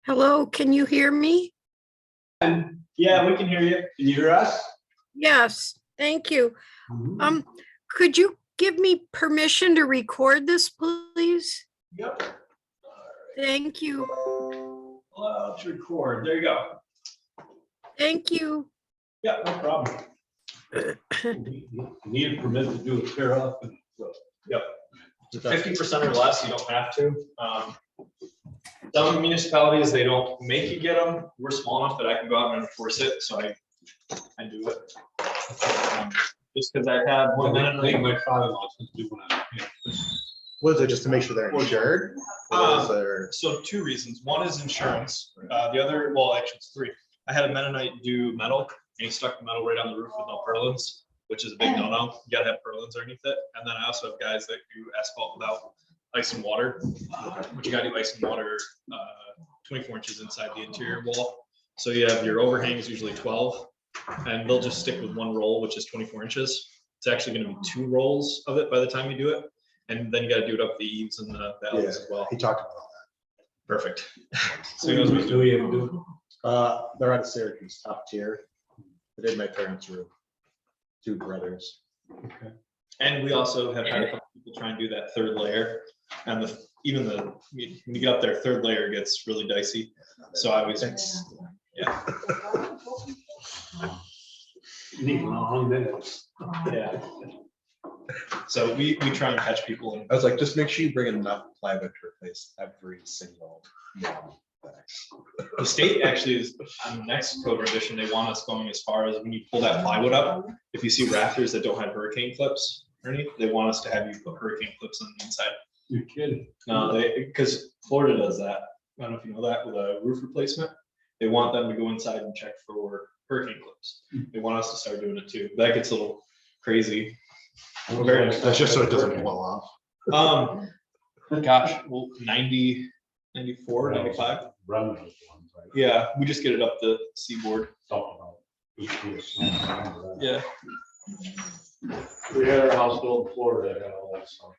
Hello, can you hear me? Yeah, we can hear you. Can you hear us? Yes, thank you. Mhm. Could you give me permission to record this, please? Yep. Thank you. Well, let's record. There you go. Thank you. Yeah, no problem. Need a permit to do a tear up. Yep. 50% or less, you don't have to. Some municipalities, they don't make you get them. We're small enough that I can go out and enforce it, so I do it. Just because I have one I think minute. my father-in-law's gonna do one on it. What is it, just to make sure they're insured? Or is there- So two reasons. One is insurance. The other, well, actually it's three. I had a Mennonite do metal and he stuck the metal right on the roof with no purlins, which is a big no-no. You gotta have purlins underneath it. And then I also have guys that do asphalt without ice and water, which you gotta do ice and water 24 inches inside the interior wall. So you have your overhangs usually 12 and they'll just stick with one roll, which is 24 inches. It's actually gonna be two rolls of it by the time you do it. And then you gotta do it up the eaves and the valleys as well. He talked about all Perfect. So he knows what he's Do we doing. have to do it? that. They're out of Syracuse, top tier. They did my parents' roof. Two brothers. And we also have had a couple people try and do that third layer. And when you get up there, third layer gets really dicey. So I always, yeah, Need long minutes. yeah. So we try and catch people and I was like, just make sure you bring enough plywood to replace every single. the state actually is on the next code revision, they want us going as far as when you pull that plywood up, if you see rafters that don't have hurricane clips underneath, they want us to have you put hurricane clips on the inside. You're kidding. No, because Florida does that. I don't know if you know that with a roof replacement. They want them to go inside and check for hurricane clips. They want us to start doing it too. That gets a little crazy. That's just so it doesn't blow off. Gosh, well, 90, 94, 95. Run those ones, right? Yeah, we just get it up the seaboard. Talk about each piece. Yeah. We had our house built in Florida, that had all that stuff.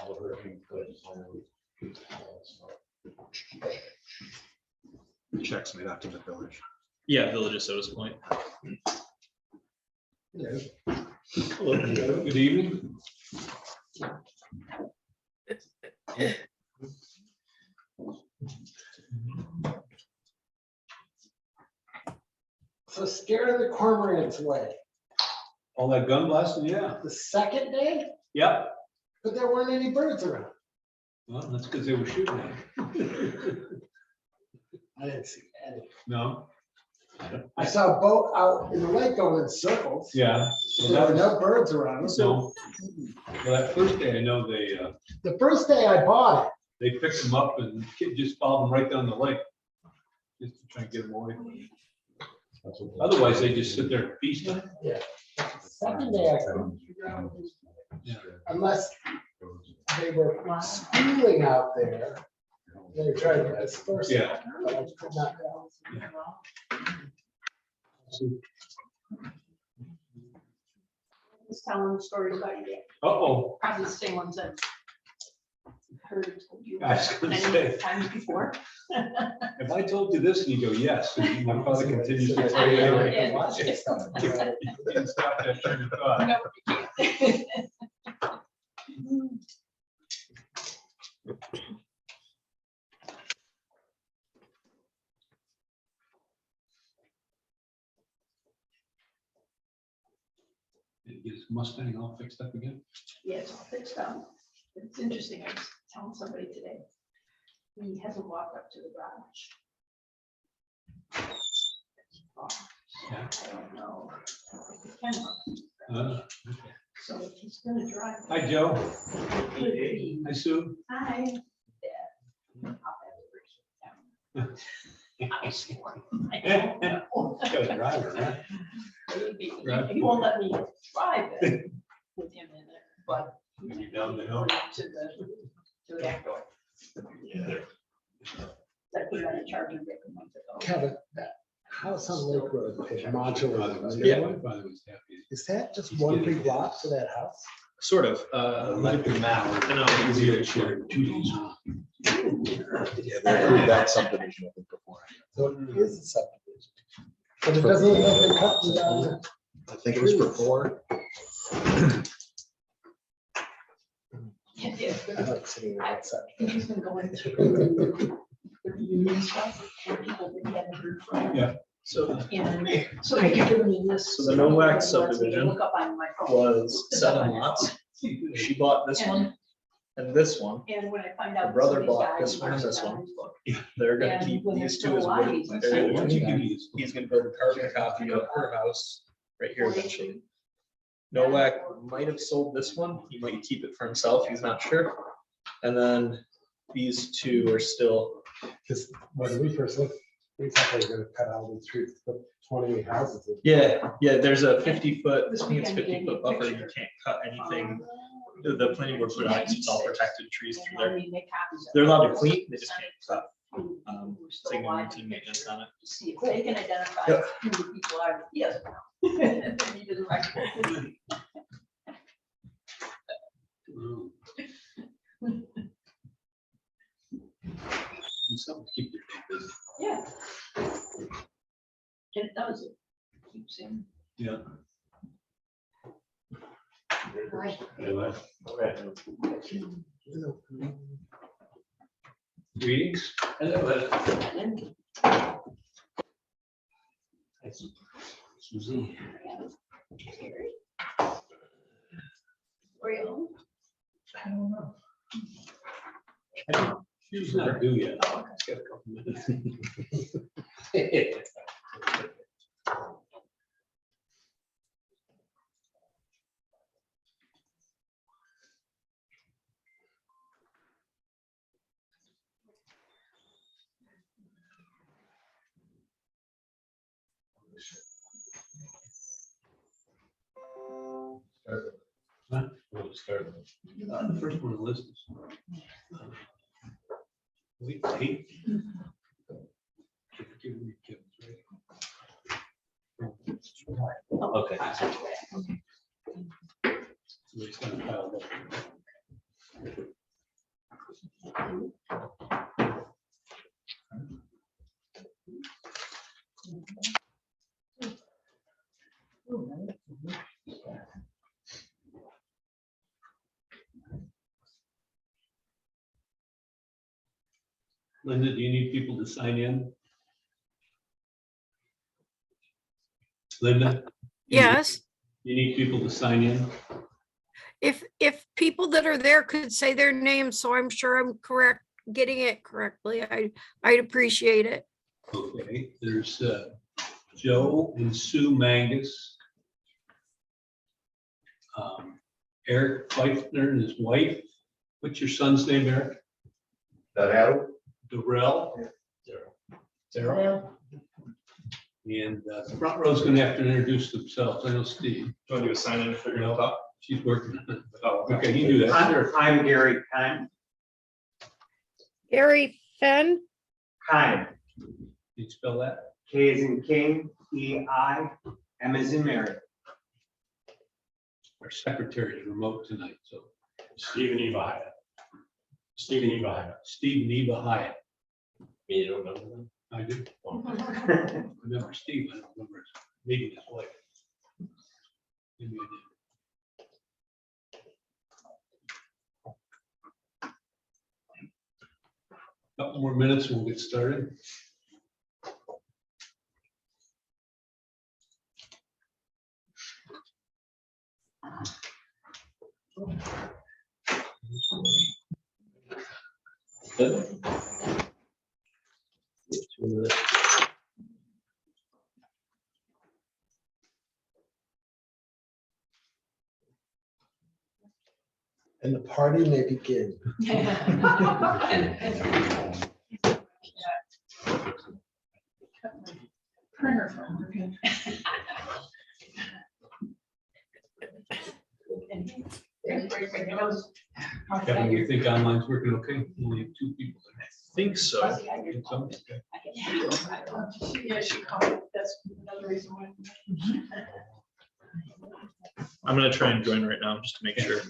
All the hurricane clips, all that stuff. Checks made out to the village. Yeah, Village of Sodas Point. Good evening. So scared of the cormorants way. All that gun blasting, yeah. The second day, Yep. but there weren't any birds around. Well, that's because they were shooting at it. I didn't see any. No? I saw a boat out in the lake going in circles. Yeah. Well, There that were was, no birds around. no. Well, that first day, I know they, The first day I bought it, they picked them up and the kid just followed them right down the lake. Just to try and get them away. Otherwise, they just sit there and feast on it. second day I couldn't figure out what was- Yeah. unless they were schooling out there. They were trying to disperse. it, Yeah. but I could not tell. Just telling stories about your day. Uh-oh, Probably the same ones I've heard and told you I was gonna many say. times before. if I told you this and you go, yes, and my father continues to tell you. I know, everything. yeah. You didn't stop that train of thought. No, you can't. Did he get his Mustang all fixed up again? Yeah, it's all fixed up. It's interesting. I was telling somebody today. He hasn't walked up to the garage. Yeah. I don't know. if he can walk up to the garage. Okay. So if he's gonna drive. Hi, Joe. it could be- Hi, Sue. Hi. Yeah. I'll have to bring it down. I swore. I don't know. Good driver, huh? Maybe. Right. He won't let me drive it with him in there, but. You down the hill? To the back door. I put it on a charger brick a month ago. Kevin, that house on Lake Road, is modular. Yeah. Is that just one big lot to that house? Sort of. Look at the map. I know. It was here, share 2 days. Yeah, they approved that subdivision, I think, before. So it is a subdivision. But it doesn't look like they're cutting down. I think it was for 4. I like sitting in that section. He's been going through the reunion stuff, and people that he hadn't heard from. Yeah. So And so he's giving me this. So the Nowak Lets me subdivision Look up on my phone. was 7 lots. She bought this one and this one. And when I find out. Her brother somebody's bought died, this one and he this marks it one. down his book. They're gonna And keep when these it's two as still wood. alive, That's They're the gonna one keep- you can use. He's gonna build a carbon copy of her house right here eventually. Nowak might have sold this one. He might keep it for himself. He's not sure. And then these two are still, Because when we first looked, we thought they were gonna cut all these trees, put 28 houses in. yeah, there's a 50-foot, I think it's 50-foot buffer. You can't cut anything. The planning board put on it, 'cause it's all protected trees through And then there. we make copies of They're allowed to it. clean, they just can't cut. Who- Um, who's It's still like no alive, routine maintenance on it. to see if they can identify Yep. who the people are. He doesn't know. And then he doesn't recognize. Something to keep their day busy. Yeah. And it does, it keeps him. Yeah. Right. Greetings. Hello. And Susie. Gary. Real. I don't know. She's not due yet. She's got a couple minutes. Huh? We'll start. The first one on the list is. Wait, 8. Give me Kevin's, right? Okay. So it's gonna pile up. Linda, do you need people to sign in? Linda? Yes, You need people to sign in? if people that are there could say their name, so I'm sure I'm correct, getting it correctly, I'd appreciate it. Okay, there's Joe and Sue Mangus. Eric Pfeiffer and his wife. What's your son's name, Eric? Darrell. Darrell. And the front row's gonna have to introduce themselves. I know Steve. Do you want to do a sign in for your top? She's working on it. Oh, Okay, you do that. I'm Gary Kime. Gary Fenn, Kime. Can you spell that? K as in King, E-I, M as in Mary. Our secretary is remote tonight, so. Stephen Eva Hyatt. Stephen Eva Hyatt. Steve and Eva Hyatt. You don't remember them? I do. I remember Steve, I don't remember meeting his wife. Maybe I did. Couple more minutes and we'll get started. And the party may begin. Printer from her. And there's Ray Craig knows. Kevin, you think online's working okay? Only have 2 people in I think so. Fuzzy, I it. did. Some- okay. I can- Yeah, she called, that's another reason why. I'm gonna try and join right now just to make sure.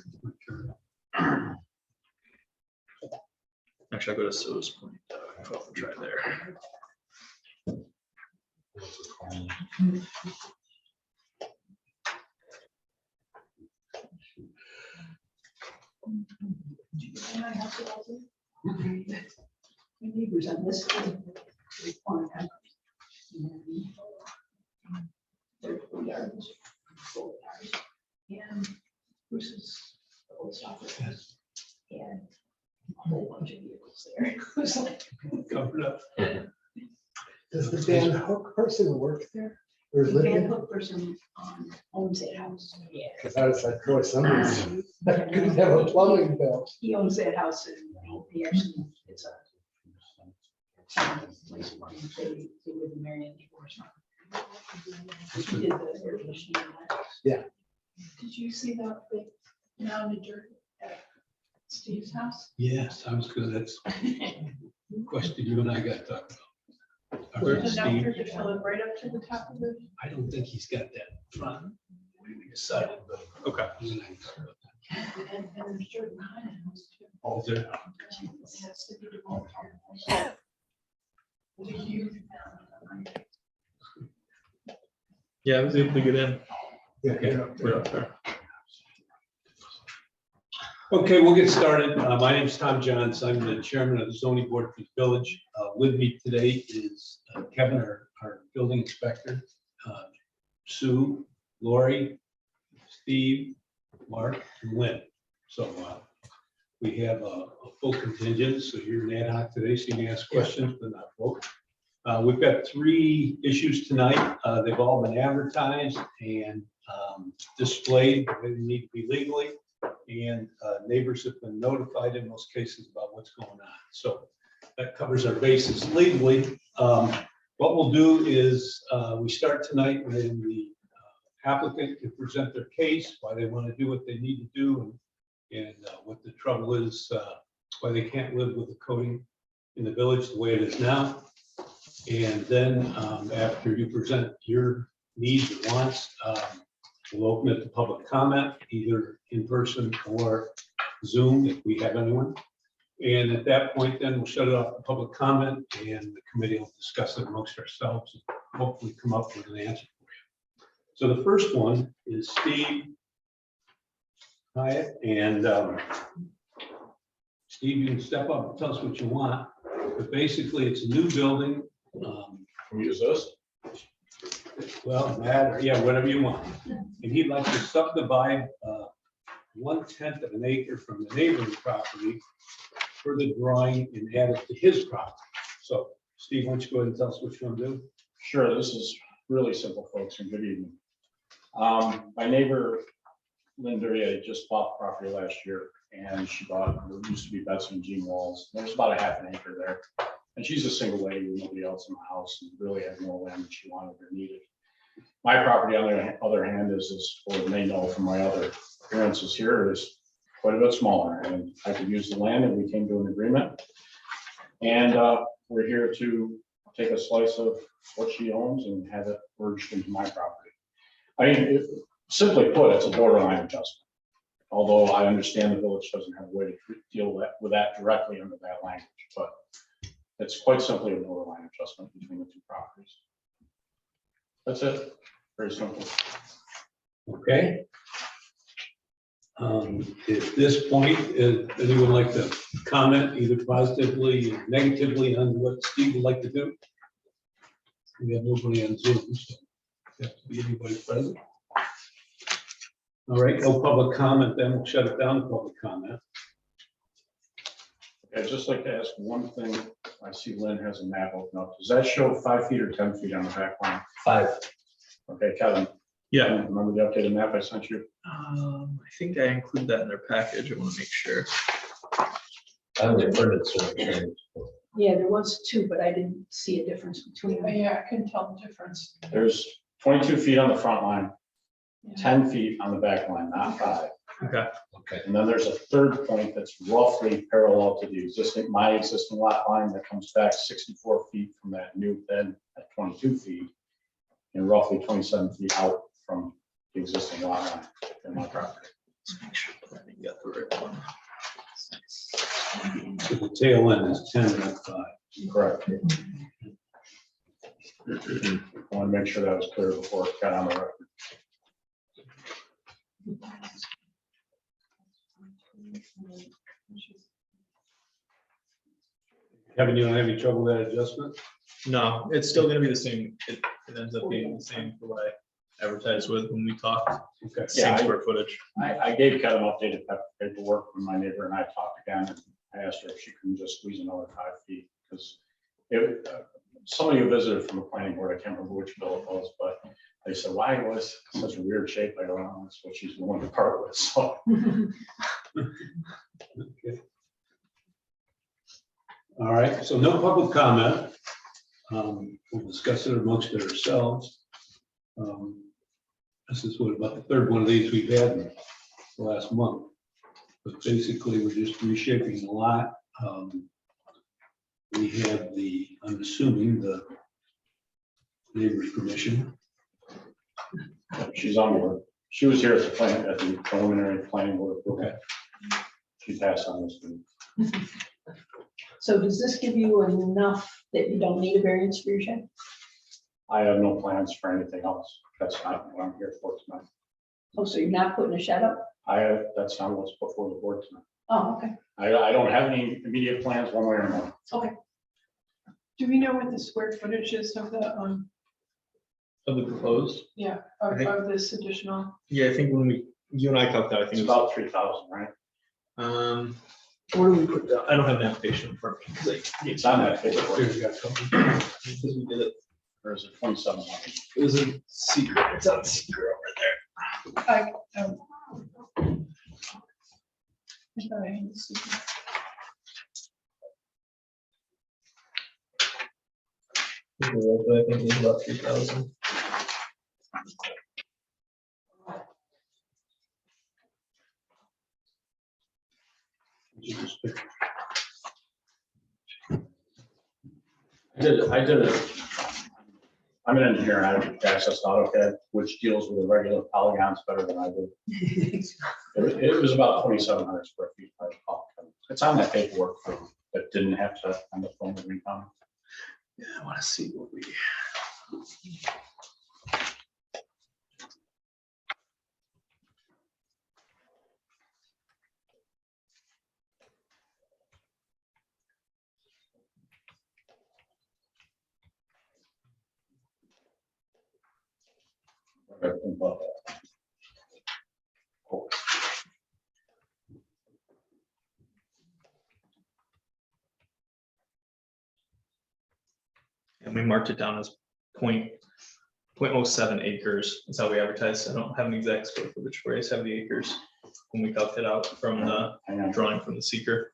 Actually, I'll go to So's Point. I'll try there. My neighbors on this side, they farm out. Their yards, full yards, and Bruce's old stop and a whole bunch of vehicles there. It was like, Covered up. Does the Van Hook person work there? Or the live Van there? Hook person owns that house. Yeah. Because I was like, boy, somebody's, that could have a plumbing bill. He owns that house and he actually, it's a. Place where they live in Marion divorce. He did the air conditioning. Yeah. Did you see the big mound of dirt at Steve's house? Yes, I was gonna, that's the question you and I got to talk about. Where's Steve, to fill it right up to the top of the. I don't think he's got that front. We decided, but. Okay. you and I can talk about that. And there's dirt behind the house too. Oh, there. It has to be developed. It's a huge mound. Yeah, I was able to get in. Yeah. We're up there. Okay, we'll get started. My name is Tom Johns. I'm the chairman of the zoning board for the village. With me today is Kevin, our building inspector, Sue, Lori, Steve, Mark, and Lynn. So we have a full contingent, so you're an ad hoc today, so you can ask questions, but not vote. We've got 3 issues tonight. They've all been advertised and displayed the way they need to be legally. And neighbors have been notified in most cases about what's going on. So that covers our bases legally. What we'll do is we start tonight when the applicant can present their case, why they want to do what they need to do, and what the trouble is, why they can't live with the coding in the village the way it is now. And then after you present your needs and wants, we'll open it to public comment, either in person or Zoom if we have anyone. And at that point, then we'll shut it off to public comment and the committee will discuss it amongst ourselves and hopefully come up with an answer for you. So the first one is Steve Hyatt. And Steve, you can step up and tell us what you want. But basically, it's a new building. Can we use this? Well, matter, yeah, whatever you want. And he'd like to subdivide 1/10 of an acre from the neighboring property for the drawing and add it to his property. So Steve, why don't you go ahead and tell us what you want to do? Sure, this is really simple, folks, and good evening. My neighbor, Linda, just bought property last year, and she bought, there used to be Betsy and Jean Walls. There's about a half an acre there. And she's a single lady with nobody else in the house and really had more land than she wanted or needed. My property, on the other hand, is, as you may know from my other appearances here, is quite a bit smaller, and I could use the land, and we came to an agreement. And we're here to take a slice of what she owns and have it merged into my property. I mean, simply put, it's a borderline adjustment. Although I understand the village doesn't have a way to deal with that directly under that language, but it's quite simply a borderline adjustment between the 2 properties. That's it. Very simple. Okay. At this point, anyone like to comment either positively or negatively on what Steve would like to do? We have nobody on Zoom, so have to be anybody present. All right, no public comment, then we'll shut it down to public comment. I'd just like to ask one thing. I see Lynn has a map open up. Does that show 5 feet or 10 feet on the back line? 5. Okay, Kevin, Yeah. remember the updated map I sent you? I think I include that in their package. I want to make sure. I only printed certain things. Yeah, there was 2, but I didn't see a difference between them. Yeah, I couldn't tell the difference. There's 22 feet on the front line, 10 feet on the back line, not 5. Okay. Okay. And then there's a third point that's roughly parallel to the existing, my existing lot line that comes back 64 feet from that new bed at 22 feet and roughly 27 feet out from the existing lot line in my property. Let's make sure that I got the right one. So the tail end is 10, not 5. Correct. I want to make sure that was clear before it got on the record. Kevin, you don't have any trouble with that adjustment? No, it's still gonna be the same. It ends up being the same for what I advertised with when we talked. Okay. Same Yeah, square footage. I gave Kevin updated paperwork when my neighbor and I talked again, and I asked her if she can just squeeze another 5 feet, because somebody who visited from the planning board, I can't remember which bill it was, but they said, why was it such a weird shape? I don't know, that's what she's willing to part with, so. Okay. All right, so no public comment. We'll discuss it amongst ourselves. This is what, about the third one of these we've had in the last month. But basically, we're just reshaping the lot. We have I'm assuming the neighbor's permission. She's on board. She was here at the preliminary planning board. Okay. She passed on this one. So does this give you enough that you don't need a variance for your shed? I have no plans for anything else. That's not what I'm here for tonight. Oh, so you're not putting a shed up? That's not what's before the board tonight. Oh, okay. I don't have any immediate plans one way or another. Do we know what the square footage is of the, Of the proposed? yeah, I think- of this additional? Yeah, I think when you and I talked, I think It's it was, about 3,000, right? where do we put that? I don't have an application in front of me. 'cause It's on that paperwork. Here's got a couple. because we did it. Or is it 27? It was a secret. It's on secret over there. I thought I had this. I think it was about 3,000. I did it. I'm an engineer and I accessed AutoCAD, which deals with the regular polygons better than I do. It was about 2,700 square feet. I recall. It's on that paperwork that didn't have to on the phone with me. Yeah, I want to see what we. And we marked it down as 0.07 acres. That's how we advertised. I don't have an exact square footage for it. I just have the acres when we calculate it out from the Hang on. drawing from the seeker.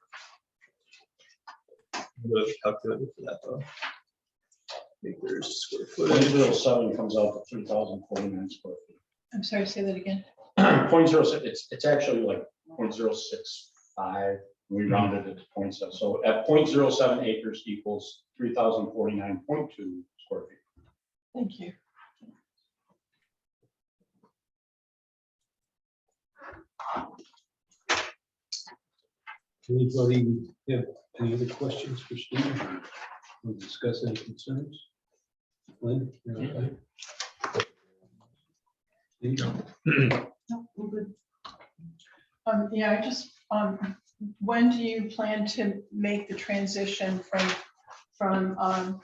Go to the calculator for that though. Acres, square footage. 0.07 comes out to 3,049 square feet. I'm sorry, say that again. 0.06, it's actually like 0.065. We rounded it to 0.7. So at 0.07 acres equals 3,049.2 square feet. Thank you. Anybody have any other questions for Steve? We'll discuss any concerns. Lynn? you're okay? Steve? No, we're good. Yeah, I just, when do you plan to make the transition from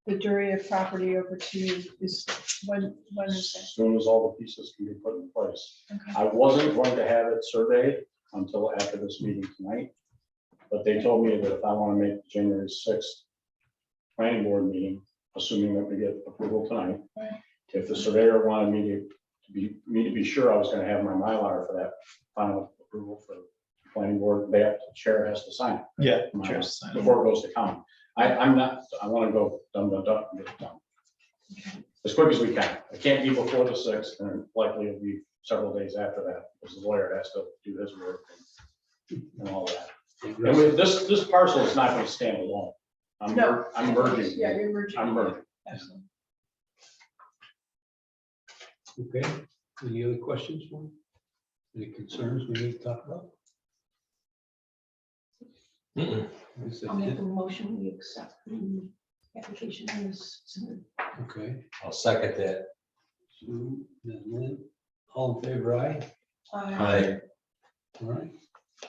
the Duria property over to this, when is As soon as all the pieces can be put in place. that? Okay. I wasn't going to have it surveyed until after this meeting tonight. But they told me that if I want to make the January 6th planning board meeting, assuming that we get approval tonight, Right. if the surveyor wanted me to be sure I was going to have my Mylar for that final approval for planning board, the chair has to sign it Yeah. Mylar cheers, sign it. before it goes to county. I'm not, I want to go done, and get it done. As quick as we can. It can't be before the 6th, and likely it'll be several days after that, because the lawyer has to do his work and all that. And with this parcel is not going to stand alone. I'm merging. Yeah, you're merging. I'm merging. Absolutely. Okay. Any other questions? Warren? Any concerns we need to talk about? I said, I'll make a motion, we accept the application as submitted. okay. I'll second that. Sue, and Lynn, all in favor, aye? Aye. All right.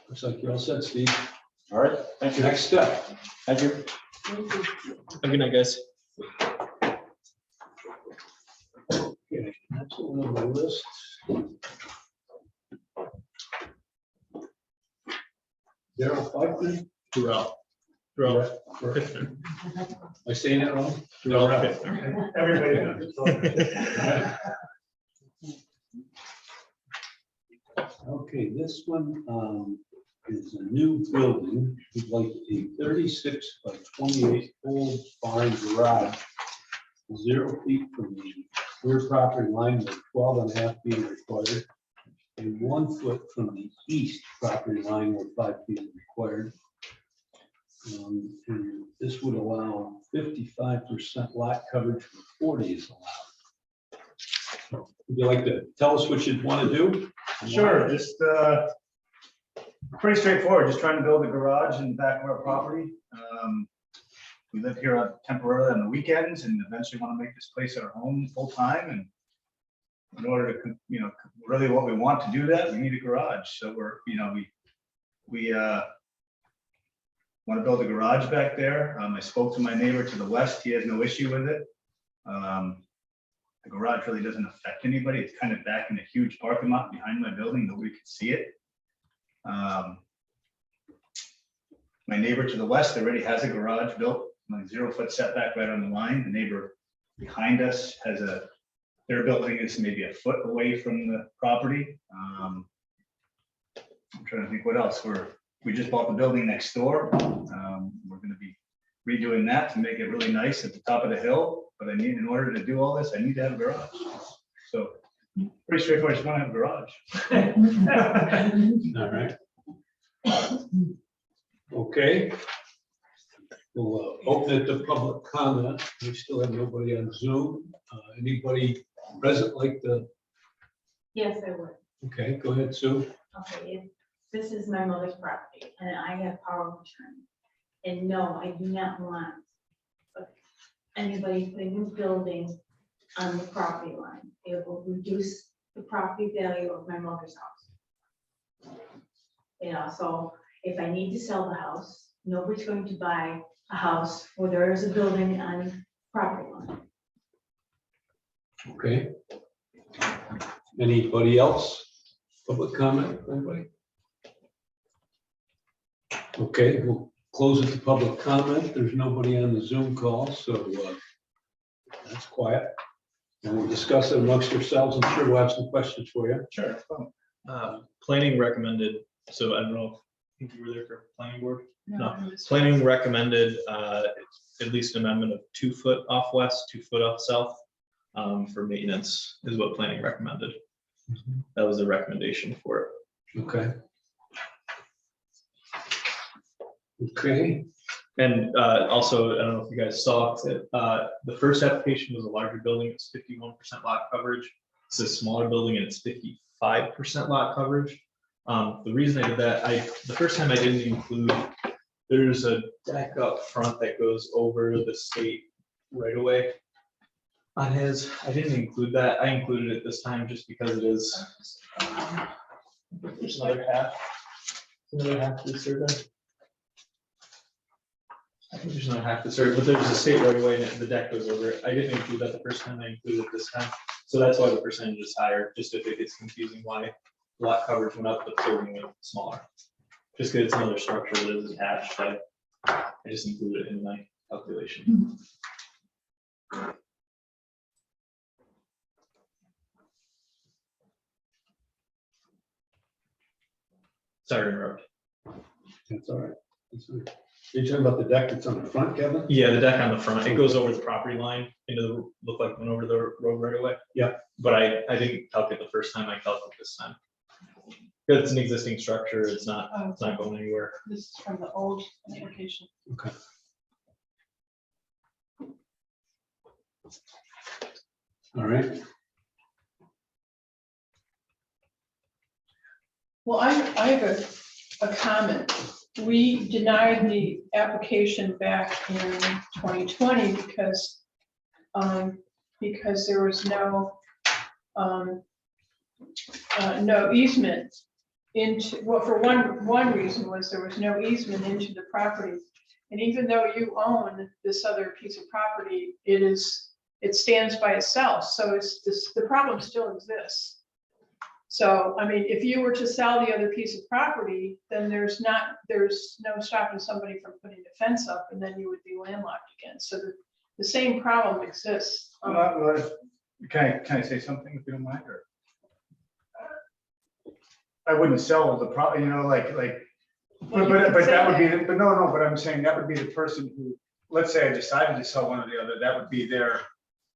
Looks like you're all set, Steve. All right, thank you. Next step. Thank you. Have a good night, guys. Okay, that's one on my list. Daryl Pfeiffer. Throughout. Am I saying it wrong? Everybody knows. Okay, this one is a new building. We'd like a 36 by 28 old barn garage, 0 feet from the rear property line, with 12 and a half feet required, and 1 foot from the east property line where 5 feet is required. And this would allow 55% lot coverage where 40 is allowed. So, would you like to tell us what you'd want to do? Sure, just pretty straightforward, just trying to build a garage in the back of our property. We live here temporarily on the weekends and eventually want to make this place our home full time. And in order to, really what we want to do that, we need a garage. So we want to build a garage back there. I spoke to my neighbor to the west. He has no issue with it. The garage really doesn't affect anybody. It's kind of back in a huge parking lot behind my building. Nobody can see it. My neighbor to the west already has a garage built, like 0 foot setback right on the line. The neighbor behind us has their building is maybe a foot away from the property. I'm trying to think what else. We just bought the building next door. We're going to be redoing that to make it really nice at the top of the hill. But in order to do all this, I need to have a garage. So pretty straightforward, I just want to have a garage. All right. Okay. We'll open it to public comment. We still have nobody on Zoom. Anybody present like to? Yes, I would. Okay, go ahead, Sue. Okay, this is my mother's property and I have power of attorney. And no, I do not want anybody putting a building on the property line. It will reduce the property value of my mother's house. So if I need to sell the house, nobody's going to buy a house where there is a building on property line. Okay. Anybody else? Public comment, anybody? Okay, we'll close it to public comment. There's nobody on the Zoom call, so that's quiet. And we'll discuss it amongst ourselves. I'm sure we'll have some questions for you. Sure. Planning recommended, so I don't know, I think you were there for planning board? No. I was- Planning recommended at least an amendment of 2 foot off west, 2 foot off south for maintenance is what planning recommended. That was the recommendation for it. Okay. Okay, And also, I don't know if you guys saw it, the first application was a larger building, it's 51% lot coverage. It's a smaller building and it's 55% lot coverage. The reason I did that, the first time I didn't include, there's a deck up front that goes over the state right away. On his, I didn't include that. I included it this time just because it is. There's another half. Another half to the survey. I think there's another half to the survey, but there's a state right away and the deck goes over it. I didn't include that the first time. I included it this time. So that's why the percentage is higher, just if it gets confusing why lot coverage went up, but the building went smaller. Just because it's another structure that is attached, I just included it in my calculation. Sorry to interrupt. that's all right. That's all right. You're talking about the deck that's on the front, Kevin? Yeah, the deck on the front, it goes over the property line into the, look like it went over the road right away. Yeah. But I didn't calculate the first time, I calculated this time. Because it's an existing structure, it's not going anywhere. This is from the old application. Okay. All right. Well, I have a comment. We denied the application back in 2020 because there was no easement into, well, for one reason was there was no easement into the property. And even though you own this other piece of property, it stands by itself. So the problem still exists. So, I mean, if you were to sell the other piece of property, then there's no stopping somebody from putting the fence up, and then you would be landlocked again. So the same problem exists. Can I say something if you don't mind, or? I wouldn't sell the property, but that would be, but I'm saying that would be the person who, let's say I decided to sell one or the other, that would be their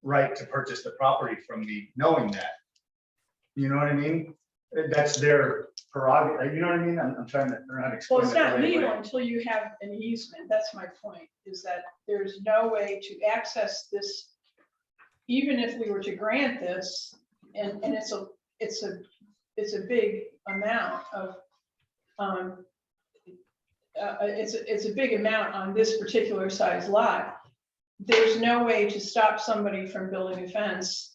right to purchase the property from me, knowing that. You know what I mean? That's their prerogative, you know what I mean? I'm trying to learn how to explain. Well, it's it the not right legal way. until you have an easement. That's my point, is that there's no way to access this, even if we were to grant this, and it's a big amount of, it's a big amount on this particular size lot. There's no way to stop somebody from building a fence,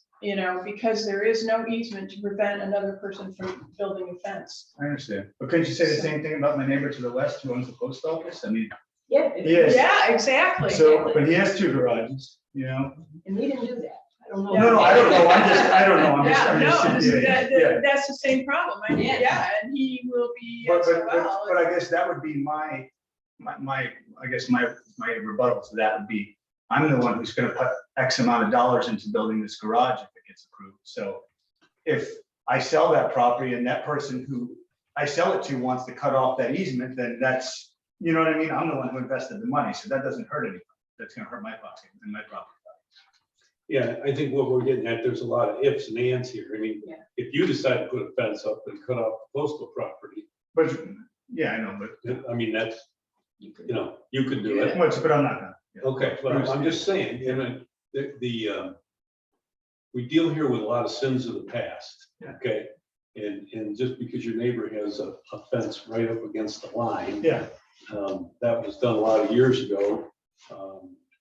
because there is no easement to prevent another person from building a fence. I understand, but couldn't you say the same thing about my neighbor to the west who owns the post office? I mean, Yeah. Yes. Yeah, exactly. so, but he has 2 garages, And we didn't do that. I don't know. No, I don't know, I don't know, Yeah, no, yeah. that's the same problem. I mean, Yeah. yeah, and he will be But, as but, well. but I guess that would be my rebuttal to that would be, I'm the one who's gonna put X amount of dollars into building this garage if it gets approved. So if I sell that property and that person who I sell it to wants to cut off that easement, then that's, you know what I mean? I'm the one who invested the money, so that doesn't hurt anybody. That's gonna hurt my pocket and my property. Yeah, I think what we're getting at, there's a lot of ifs and ands here. I mean, Yeah. if you decide to put a fence up and cut off the postal property, But, yeah, I know, but, I mean, that's, you could do it. but I'm not gonna. yeah. Okay, but I'm just saying, we deal here with a lot of sins of the past, Yeah. okay? And just because your neighbor has a fence right up against the line, Yeah, that was done a lot of years ago.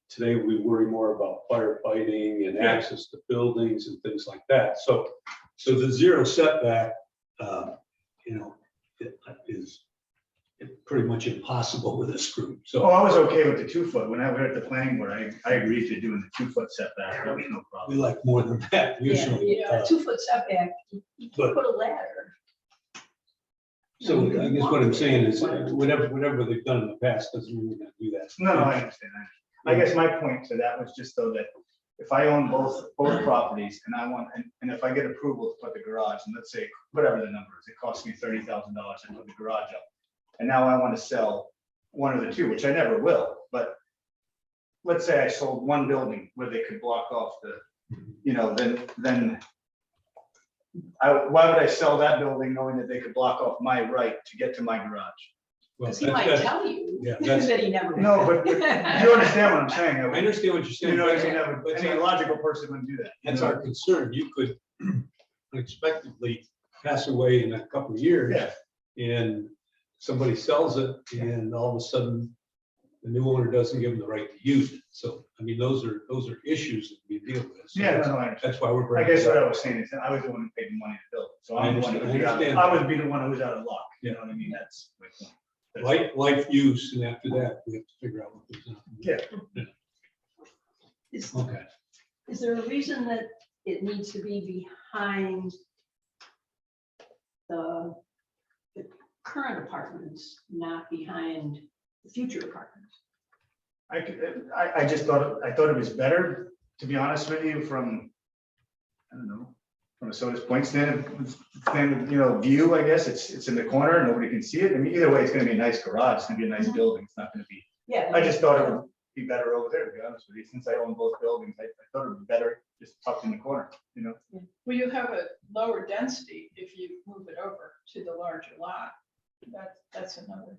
Today, we worry more about firefighting and Yeah. access to buildings and things like that. So the zero setback, is pretty much impossible with this group. oh, So I was okay with the 2 foot. When I was at the planning board, I agreed to doing the 2 foot setback. That was no we problem. like more than that usually. Yeah, 2-foot setback, you but- can put a ladder. So I guess what I'm saying is whatever they've done in the past doesn't mean we're gonna do that. No, I understand. I guess my point to that was just though that if I own both properties and I want, and if I get approval to put the garage, and let's say, whatever the number is, it costs me $30,000 to put the garage up. And now I want to sell one of the 2, which I never will, but let's say I sold one building where they could block off the, then why would I sell that building knowing that they could block off my right to get to my garage? Well, Because he that's- might that's- tell you Yeah, that's- that he never. No, but you understand what I'm saying? I understand what you're saying. You know what I mean? but I mean, a logical person wouldn't do that. That's our concern. You could unexpectedly pass away in a couple of years. Yeah. And somebody sells it and all of a sudden the new owner doesn't give them the right to use it. So, I mean, those are issues that we deal with. So Yeah, that's- no, I understand. That's why we're. I bringing guess it what up. I was saying is that I was the one who paid the money to build. So I I'm the one who understand- would be I out, understand. I would be the one who was out of luck. You know what I mean? That's my point. That's- Life use, and after that, we have to figure out what goes on. Yeah. Is, Okay. is there a reason that it needs to be behind the current apartments, not behind the future apartments? I just thought, I thought it was better, to be honest with you, from, I don't know, from a Sodas Point view, I guess. It's in the corner, nobody can see it. I mean, either way, it's gonna be a nice garage, it's gonna be a nice building. It's not gonna be, Yeah. I just thought it would be better over there, to be honest with you, since I own both buildings. I thought it would be better just tucked in the corner, Well, you have a lower density if you move it over to the larger lot. That's another,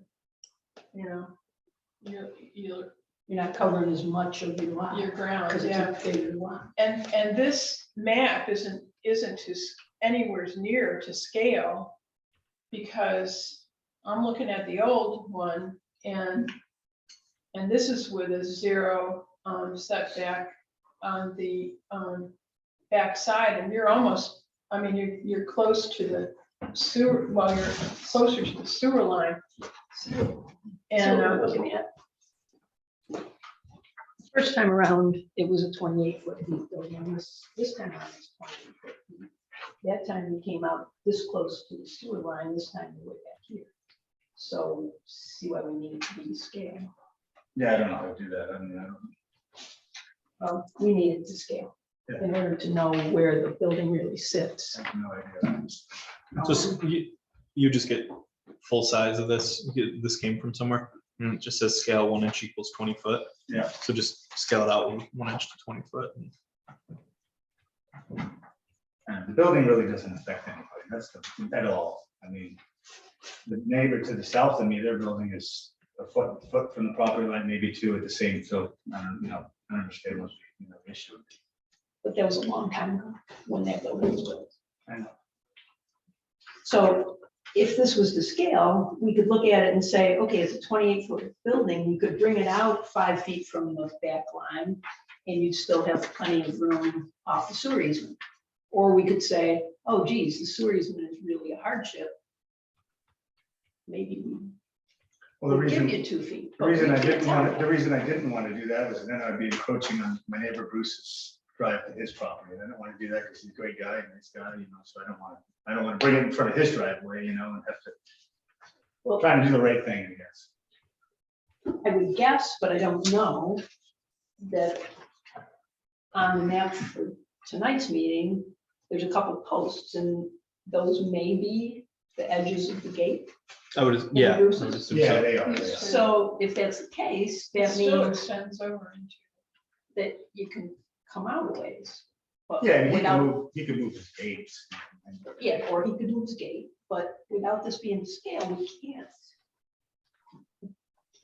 you're You're not covering as much of your lot. your ground, Because it's yeah. a bigger lot. And this map isn't anywhere near to scale because I'm looking at the old one and this is with a 0 setback on the back side, and you're almost, I mean, you're close to the sewer, well, you're closer to the sewer line. And we're looking at. First time around, it was a 28-foot deep building. This time around, it's 28 feet. That time we came out this close to the sewer line, this time we're way back here. So see why we need it to be scale. Yeah, I don't know how to do that. I mean, I don't. Well, we need it to scale in order to know where the building really sits. I have no idea. Just, you just get full size of this. This came from somewhere. And it just says scale 1 inch equals 20 foot. Yeah. So just scale it out 1 inch to 20 foot. And the building really doesn't affect anybody. That's at all. I mean, the neighbor to the south of me, their building is a foot from the property line, maybe 2 at the same. So I don't understand what's the issue. But that was a long time ago when that building was built. I know. So if this was to scale, we could look at it and say, okay, it's a 28-foot building. You could bring it out 5 feet from the back line and you'd still have plenty of room off the sewer easement. Or we could say, oh geez, the sewer easement is really a hardship. Maybe Well, the we'll give reason, you 2 feet. the but we reason I can't didn't tell want, you. the reason I didn't want to do that was then I'd be encroaching on my neighbor Bruce's drive to his property. I don't want to do that because he's a great guy and nice guy, so I don't want to bring it in front of his driveway, and have to, Well, trying to do the right thing, I guess. I would guess, but I don't know, that on the map for tonight's meeting, there's a couple posts and those may be the edges of the gate. I would, yeah. I would assume Yeah, so. they are. So if that's the case, it that still means extends over into. that you can come out a ways. But Yeah, and without, he could move his gates. yeah, or he could move his gate, but without this being scaled, we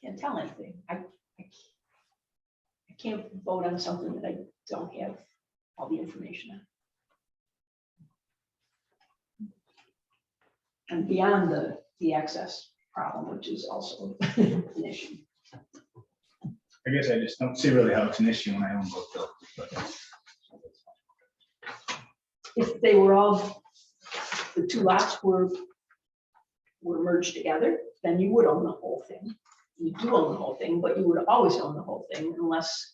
can't tell anything. I can't vote on something that I don't have all the information on. And beyond the access problem, which is also an issue. I guess I just don't see really how it's an issue when I own both buildings. But If they were all, the 2 lots were merged together, then you would own the whole thing. You do own the whole thing, but you would always own the whole thing unless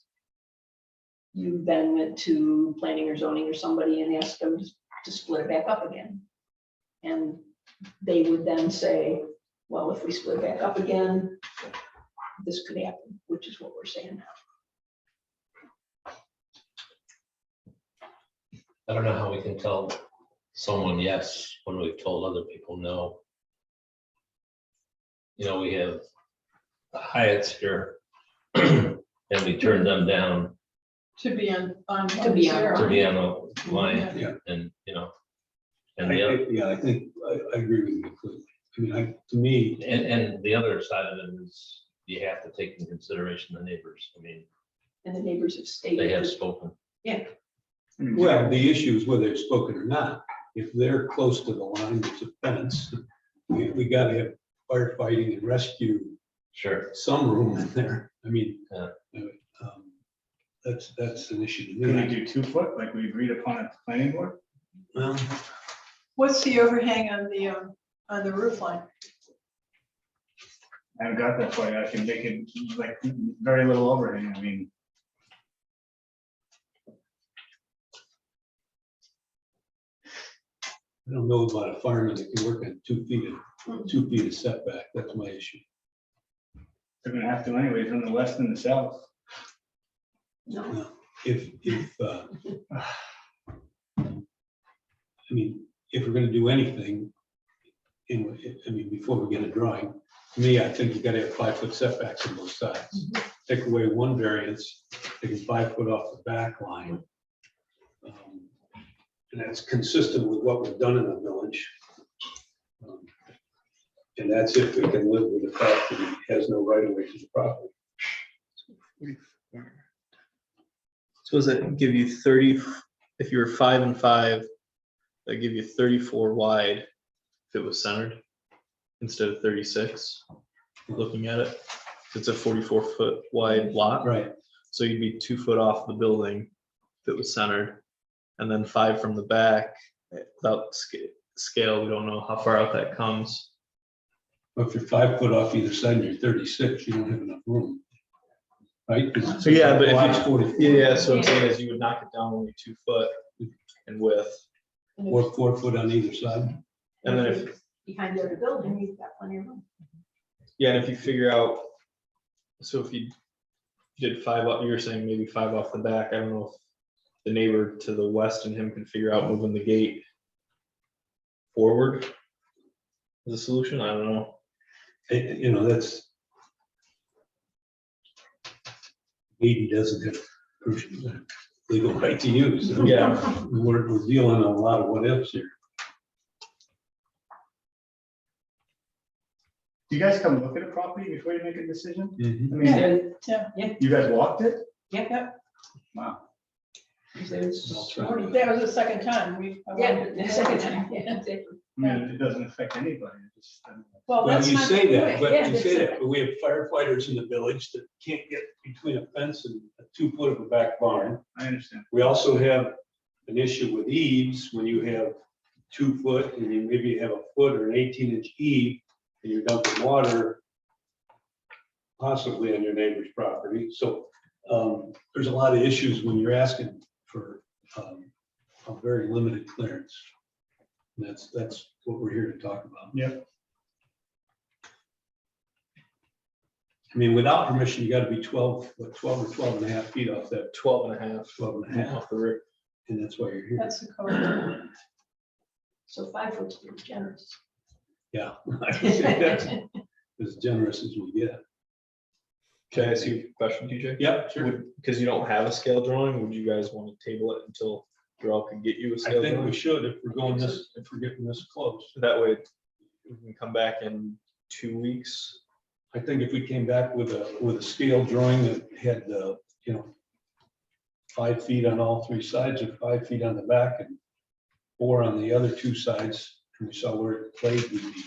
you then went to planning or zoning or somebody and asked them to split it back up again. And they would then say, well, if we split back up again, this could happen, which is what we're saying now. I don't know how we can tell someone yes when we've told other people no. We have the Hyatts here and we turned them down To be on. To be on. zero. to be on the line Yeah. and, and the other, Yeah, I think, I agree with you completely. I mean, to me, and the other side of it is you have to take into consideration the neighbors. I mean, And the neighbors have stated. they have that- spoken. Yeah, well, the issue is whether they've spoken or not. If they're close to the line, there's a fence. We gotta have firefighting and rescue, Sure. some room in there. I mean, Yeah. that's an issue to Can we me. do 2 foot like we agreed upon at the planning board? Well, What's the overhang on the roof line? I haven't got that for you. I can make it like very little overhang. I mean, I don't know about a fireman that can work on 2 feet of setback. That's my issue. they're gonna have to anyways, on the west and the south. no, If, I mean, if we're gonna do anything, before we get a drawing, to me, I think you gotta have 5-foot setbacks on both sides. Take away one variance, taking 5 foot off the back line. And that's consistent with what we've done in the village. And that's if we can live with the fact that he has no right of way to the property. So does that give you 30, if you were 5 and 5, that give you 34 wide if it was centered? instead of 36. Looking at it, it's a 44-foot wide lot. Right. So you'd be 2 foot off the building if it was centered, and then 5 from the back. Without scale, we don't know how far out that comes. But if you're 5 foot off either side and you're 36, you don't have enough room. Right? 'Cause So yeah, but if lot's you, 44. yeah, so what I'm saying is you would knock it down only 2 foot in width, Or 4 foot on either side. and then if, Behind the other building, you've got plenty of room. yeah, and if you figure out, so if you did 5 up, you were saying maybe 5 off the back. I don't know if the neighbor to the west and him can figure out moving the gate forward as a solution. I don't know. You know, that's. Maybe doesn't have legal right to use. So Yeah. We're dealing on a lot of what ifs here. Do you guys come look at a property before you make a decision? Mhm. I mean, Yeah. you guys walked it? Yep. Wow. There's Well, already That was the second time we. I Yeah, wanted to- the second time, yeah, exactly. I mean, it doesn't affect anybody. it just- Well, Well, that's you not say the that, point. but Yeah, you say that's that, but we have firefighters in the village that can't get between a fence and a 2 foot of a back barn. I understand. We also have an issue with eaves when you have 2 foot and you maybe have a foot or an 18-inch eave and you're dumping water possibly on your neighbor's property. So there's a lot of issues when you're asking for a very limited clearance. And that's what we're here to talk about. Yep. I mean, without permission, you gotta be 12 or 12 and a half feet off that 12 and a half 12 and a half, off the roof. and that's why you're here. That's the code. So 5 foot's pretty generous. Yeah. That's as generous as we get. Can I ask you a question, TJ? Yep, sure. Because you don't have a scale drawing, would you guys want to table it until Darrell can get you a I scale think we drawing? should if we're going this, if we're getting this close. That way we can come back in 2 weeks. I think if we came back with a scale drawing that had, 5 feet on all 3 sides or 5 feet on the back and 4 on the other 2 sides, and we saw where it played, we'd be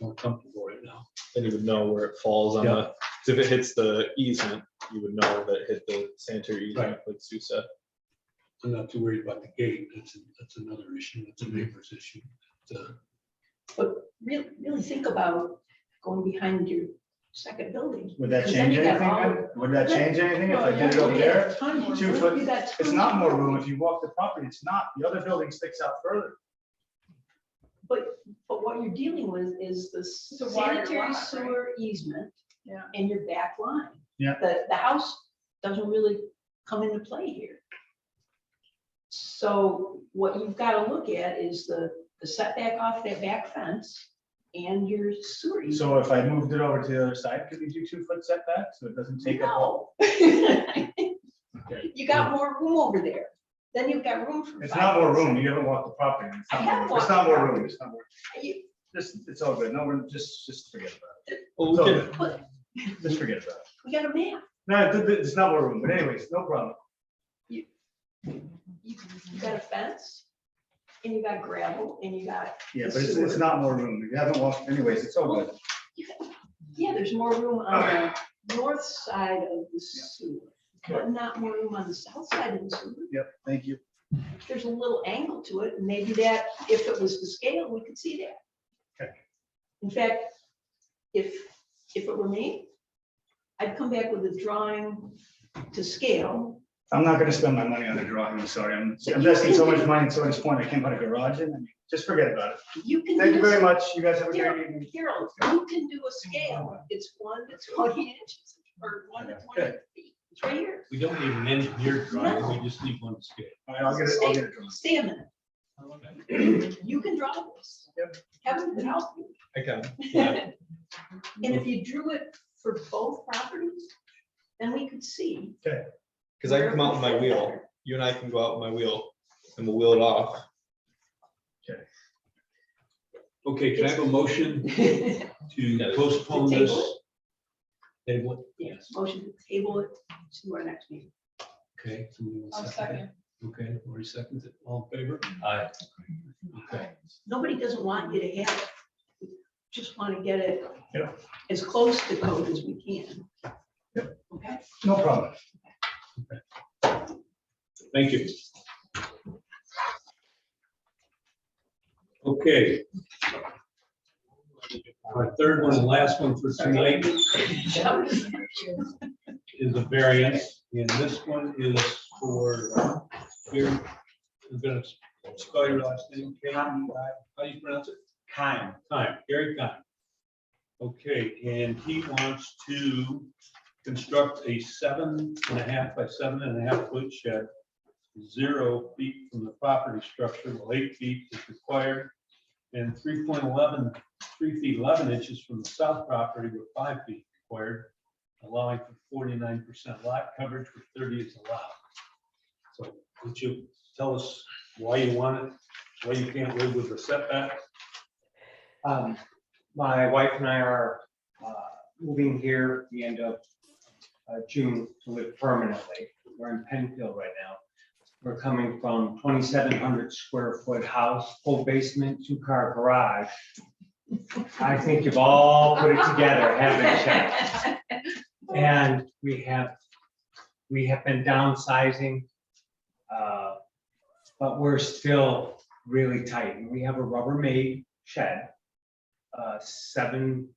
more comfortable right now. Then you would know where it falls on Yeah. the, 'cause if it hits the easement, you would know that it hit the sanitary easement, like Sue said. I'm not too worried about the gate. That's another issue. That's a neighbor's issue. But really think about going behind your second building. Would that Because then change you got anything? all- then? Would that change anything if I Well, did it yeah, over we there? got a ton more 2 room. foot, You got it's tons not more more room room. if you walk the property. It's not. The other building sticks out further. But what you're dealing with is the a wider sanitary lot, right? sewer easement. Yeah. And your back line. Yeah. The house doesn't really come into play here. So what you've got to look at is the setback off that back fence and your sewer easement. So if I moved it over to the other side, could we do 2 foot setback so it doesn't take up all? No. You got more room over there. Then you've got room for. It's 5 not more foot room. You haven't walked the property. It's I not have more- walked It's not the more property. room. It's not more. You- It's all good. No, we're just forget about Well, It's we all can, good. But it. Just forget about it. we got a map. No, it's not more room, but anyways, no problem. You got a fence and you got gravel and you got. Yeah, the but it's sewer. not more room. You haven't walked, anyways, it's all good. Yeah, there's more room on the north side of the sewer, but not more room on the south side of the sewer. Yep, thank you. There's a little angle to it, and maybe that, if it was to scale, we could see that. Okay. In fact, if it were me, I'd come back with a drawing to scale. I'm not gonna spend my money on a drawing, I'm sorry. I'm investing so much money to this point, I can't put a garage in. I mean, just forget about it. You can. Thank do you very this- much. You guys have a Here, great evening. Harold, you can do a scale. It's 1 to 20 inches or 1 to 20 feet. It's right here. We don't need an engineered drawing. We just need one to scale. All right, I'll get a drawing. Stay a minute. You can draw this. Yep. Kevin can help you. I can, yeah. And if you drew it for both properties, then we could see. Because I can come out with my wheel. You and I can go out with my wheel and we'll wheel it off. Okay, can I have a motion to postpone To this? table it? Table it? Yes, motion to table it to our next meeting. Okay. somebody will I'll second second. it? Okay, Lori seconds it. All in favor? Aye. Okay. Nobody doesn't want you to have it. just want to get it Yeah. as close to code as we can. Yep. Okay. No problem. Thank you. Okay. Our third one and last one for tonight is a variance, and this one is for, here, I'm gonna spell your last name, Kane, how do you pronounce it? Time. Time, Gary Time. Okay, and he wants to construct a 7.5 by 7.5 foot shed, 0 feet from the property structure, while 8 feet is required, and 3.11, 3 feet 11 inches from the south property with 5 feet required, allowing for 49% lot coverage where 30 is allowed. So would you tell us why you want it, why you can't live with the setback? My wife and I are moving here at the end of June to live permanently. We're in Penfield right now. We're coming from 2,700 square foot house, full basement, 2-car garage. I think you've all put it together, haven't you? And we have been downsizing, but we're still really tight. And we have a Rubbermaid shed, 7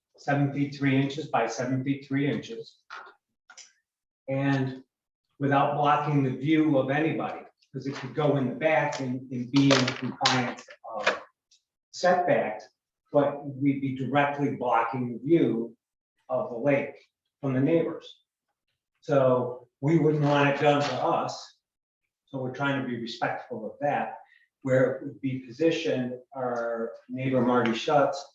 feet 3 inches by 7 feet 3 inches. And without blocking the view of anybody, because it could go in the back and be in compliance of setbacks, but we'd be directly blocking the view of the lake from the neighbors. So we wouldn't want it done for us. So we're trying to be respectful of that. Where it would be positioned, our neighbor Marty Schutz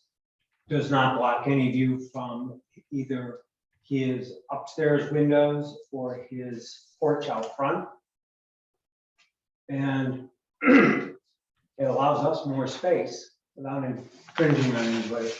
does not block any view from either his upstairs windows or his porch out front. And it allows us more space without infringing on anybody.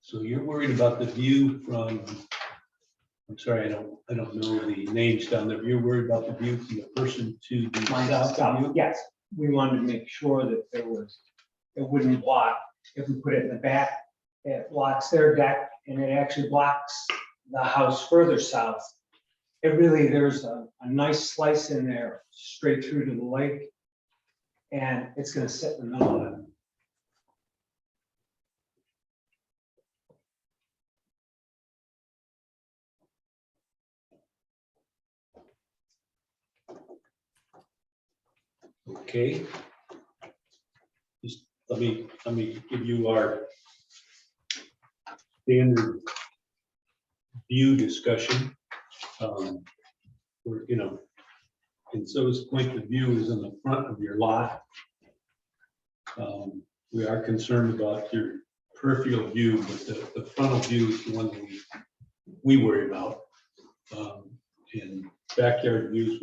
So you're worried about the view from, I'm sorry, I don't know the names down there. You're worried about the view from the person to the south of you? Yes, we wanted to make sure that it wouldn't block. If we put it in the back, it blocks their deck and it actually blocks the house further south. It really, there's a nice slice in there straight through to the lake. And it's gonna sit in the middle of it. Okay. Just let me give you our standard view discussion. We're, and so his point of view is in the front of your lot. We are concerned about your peripheral view, but the frontal view is the one that we worry about. In backyard views,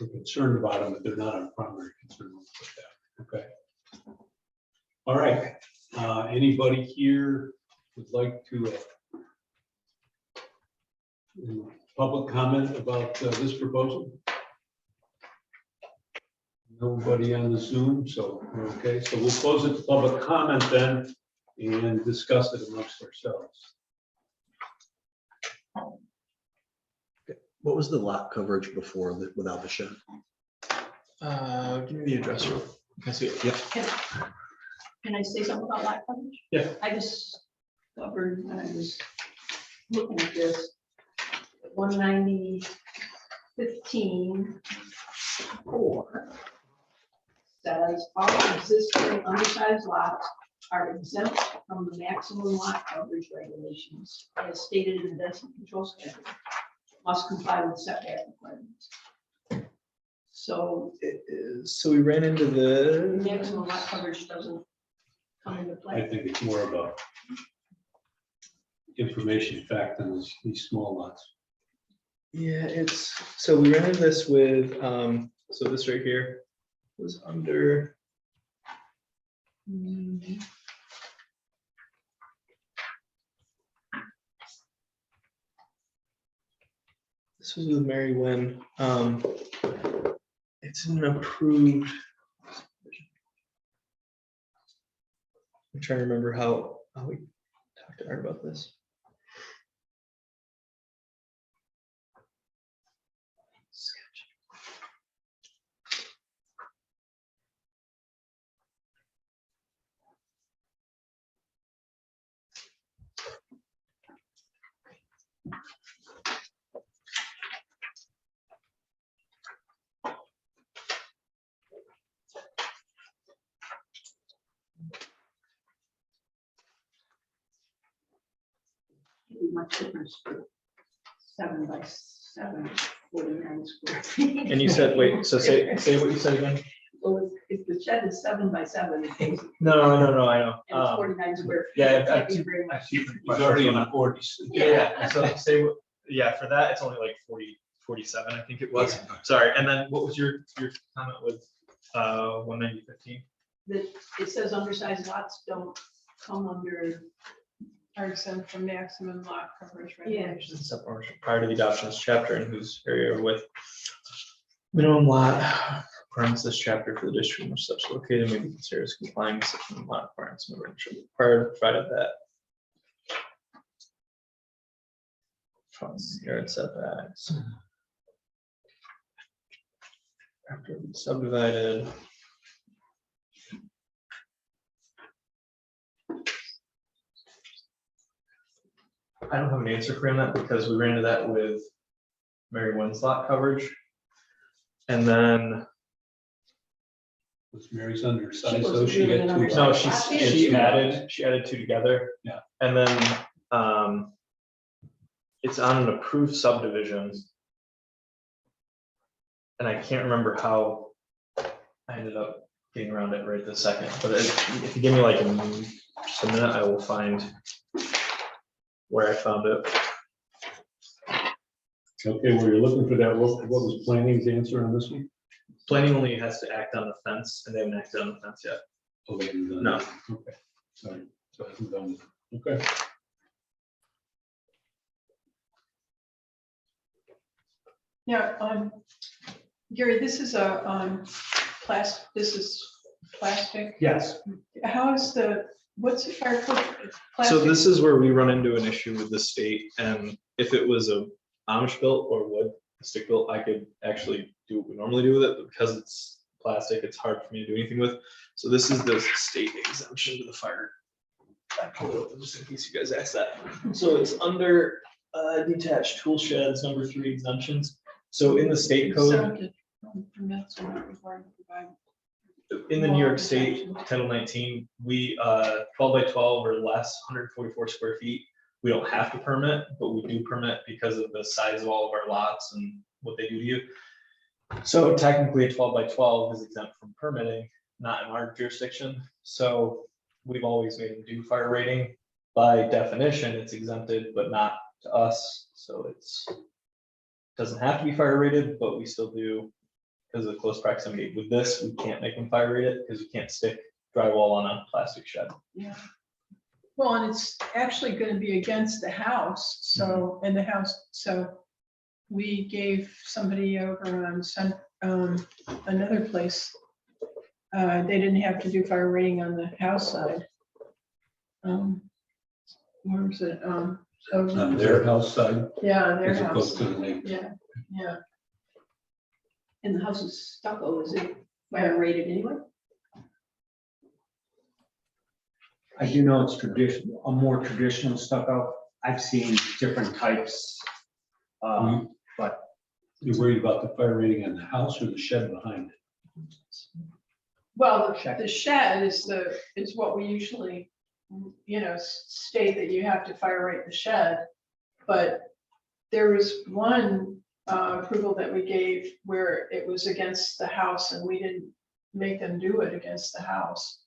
we're concerned about them, but they're not our primary concern with that. Okay. All right. Anybody here would like to public comment about this proposal? Nobody on the Zoom, so okay. So we'll close it to public comment then and discuss it amongst ourselves. What was the lot coverage before without the shed? Give me the address. Can I see it? Yep. Can I say something about lot coverage? Yeah. I discovered when I was looking at this, 190, 15, 4 says all existing undersized lots are exempt from the maximum lot coverage regulations as stated in the density control schedule, must comply with setback requirements. So So we ran into the. maximum lot coverage doesn't come into I play. think it's more about information fact than these small lots. Yeah, so we ran into this with So this right here was under. This was with Mary Wynn. It's an approved. I'm trying to remember how we talked to Art about this. Much difference for 7 by 7, 49 square feet. And you said, wait, so say what you said again? Well, if the shed is 7 by 7, it's basically, No, I know. and it's 49 square feet. yeah, it can't be very much. He's already in the 40s. Yeah, so say, for that, it's only like 47, I think it was. Sorry, and then what was your comment with 190/15? That it says undersized lots don't come under, Are exempt from maximum lot coverage regulations. Except ownership prior to the adoption of this chapter and whose area with minimum lot requirements this chapter for the district in which such located may be considered as complying with such minimum lot requirements prior provided that front yard setbacks after it's subdivided. I don't have an answer for you on that because we ran into that with Mary Wynn's lot coverage. And then, Was Mary's undersized, She so wasn't she really got an two. undersized. no, she added two together. Yeah. And then, it's on an approved subdivision. And I can't remember how I ended up getting around it right this second, but if you give me like just a minute, I will find where I found it. Okay, well, you're looking for that. What was planning's answer on this one? Planning only has to act on the fence, and they haven't acted on the fence yet. Oh, they haven't done No. that. Okay, sorry. So I haven't done it. Okay. Yeah, Gary, this is a this is plastic. Yes. How is what's the fire code? So Plastic? this is where we run into an issue with the state, and if it was a Amish built or wood stick built, I could actually do what we normally do with it, but because it's plastic, it's hard for me to do anything with. So this is the state exemption to the fire. I pulled it up just in case you guys asked that. So it's under detached tool sheds, number 3 exemptions. So in the state code, Exempted from permits or not required to provide. in the New York State Title 19, we 12 by 12 or less, 144 square feet. We don't have to permit, but we do permit because of the size of all of our lots and what they do to you. So technically a 12 by 12 is exempt from permitting, not in our jurisdiction. So we've always made them do fire rating. By definition, it's exempted, but not to us. So it's doesn't have to be fire rated, but we still do because of close proximity. With this, we can't make them fire rated because you can't stick drywall on a plastic shed. Yeah. Well, and it's actually going to be against the house, so, in the house, so we gave somebody over on another place. They didn't have to do fire rating on the house side. Where was it? On their house side, Yeah, on their as house. opposed to the neighbor. Yeah. And the house is stucco, is it fire rated anyway? I do know it's traditional, a more traditional stucco. I've seen different types. But You're worried about the fire rating on the house or the shed behind it? Well, the shed is what we usually, state that you have to fire rate the shed. But there was one approval that we gave where it was against the house and we didn't make them do it against the house.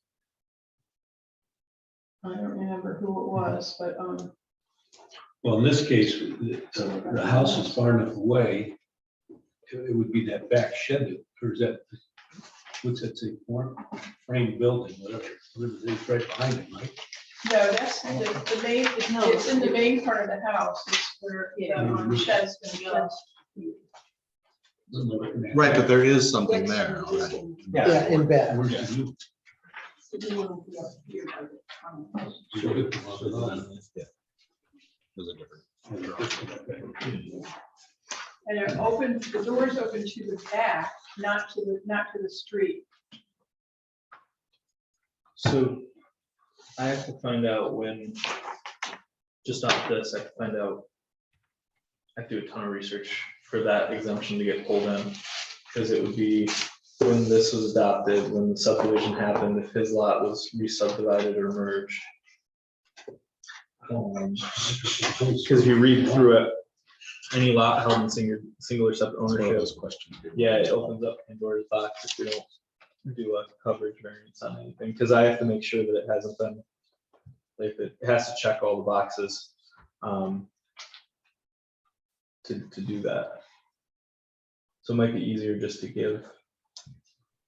I don't remember who it was, but, Well, in this case, the house is far enough away it would be that back shed, or is that, what's that say, frame building, whatever it is right behind it, right? No, that's the main, it's in the main part of the house, it's where the shed's gonna go. Right, but there is something there already. Yeah, in bed. Where's the new? Those are different. And it opens, the door's open to the back, not to the street. So I have to find out when, just off this, I have to find out. I have to do a ton of research for that exemption to get pulled in, because it would be when this was adopted, when the subdivision happened, if his lot was re-subdivided or merged. Because if you read through it, any lot held in single or separate ownership, questions. yeah, it opens up Pandora's box if we don't do a coverage variance on anything, because I have to make sure that it hasn't been, like, it has to check all the boxes to do that. So it might be easier just to give.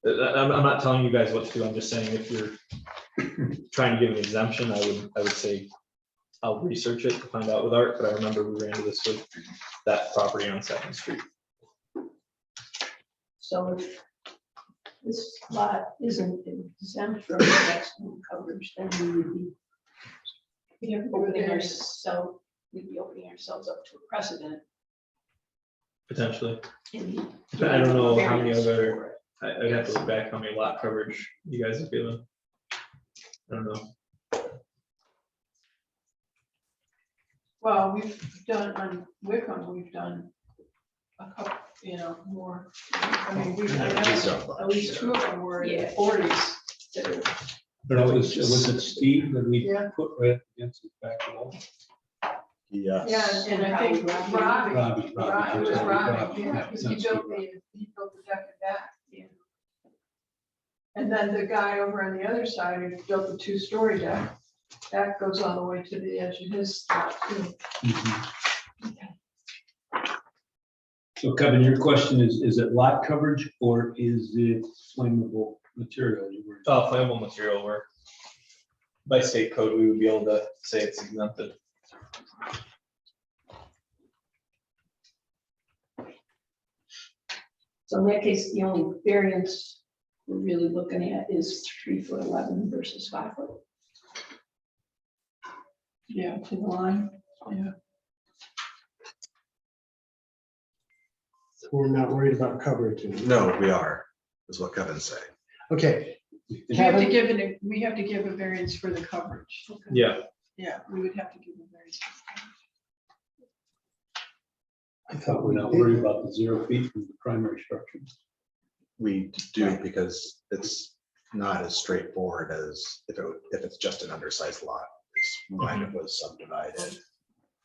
I'm not telling you guys what to do, I'm just saying if you're trying to give an exemption, I would say I'll research it to find out with Art, but I remember we ran into this with that property on Second Street. So if this lot isn't exempt from maximum coverage, then we would be opening ourselves, we'd be opening ourselves up to a precedent. Potentially. in I don't know how many variance other, for it. I'd have to look back how many lot coverage you guys have given. I don't know. Well, we've done on Wickham, we've done a couple, more. I mean, I know at least two of them were in the Yeah. 40s. But was it Steve that we Yeah. put right against the back wall? Yes. Yeah, and I think Robbie, Robbie. it was Robbie, yeah, because he built the deck and back. Yeah. And then the guy over on the other side who built the two-story deck, that goes all the way to the edge of his lot too. So Kevin, your question is it lot coverage or is it flammable material? You were- Flammable material where by state code, we would be able to say it's exempted. So in that case, the only variance we're really looking at is 3'11" versus 5 foot. Yeah, to the line, yeah. We're not worried about coverage. No, we are, is what Kevin's saying. Okay, We have to Kevin, give a variance for the coverage. Yeah. Yeah, we would have to give a variance. I thought we're not worried about the 0 feet from the primary structure. We do because it's not as straightforward as if it's just an undersized lot. It's when it was subdivided.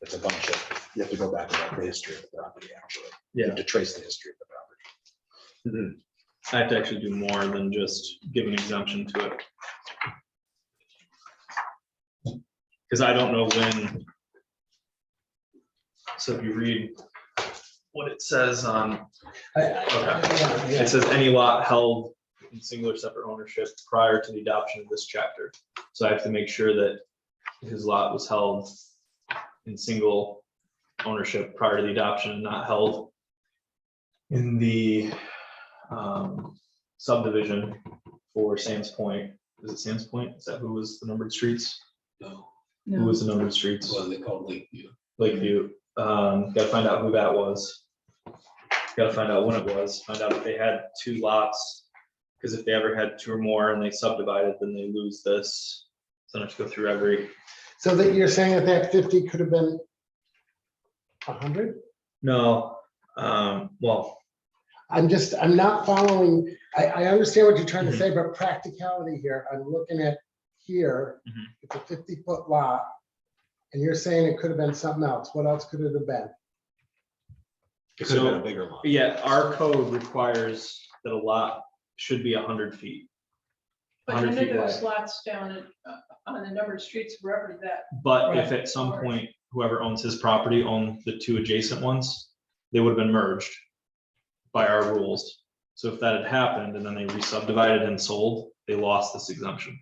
It's a bunch of, you have to go back and look at the history of the property, actually. You have to trace the history of the property. I have to actually do more than just give an exemption to it. Because I don't know when. So if you read what it says on, it says any lot held in single or separate ownership prior to the adoption of this chapter. So I have to make sure that his lot was held in single ownership prior to the adoption and not held in the subdivision for Sands Point. Is it Sands Point? Is that who was the numbered streets? No, Who was the numbered streets? what they call Lakeview. Lakeview. Gotta find out who that was. Gotta find out when it was, find out if they had 2 lots. Because if they ever had 2 or more and they subdivided, then they lose this. So I have to go through every, so that you're saying that 50 could have been 100? no, well, I'm not following, I understand what you're trying to say, but practicality here, I'm looking at here, it's a 50-foot lot, and you're saying it could have been something else. What else could it have been? It could have been a bigger lot. yeah, our code requires that a lot should be 100 feet. But 100 none feet of those wide. lots down on the numbered streets wherever that. But if at some point, whoever owns his property owned the 2 adjacent ones, they would have been merged. by our rules. So if that had happened and then they re-subdivided and sold, they lost this exemption.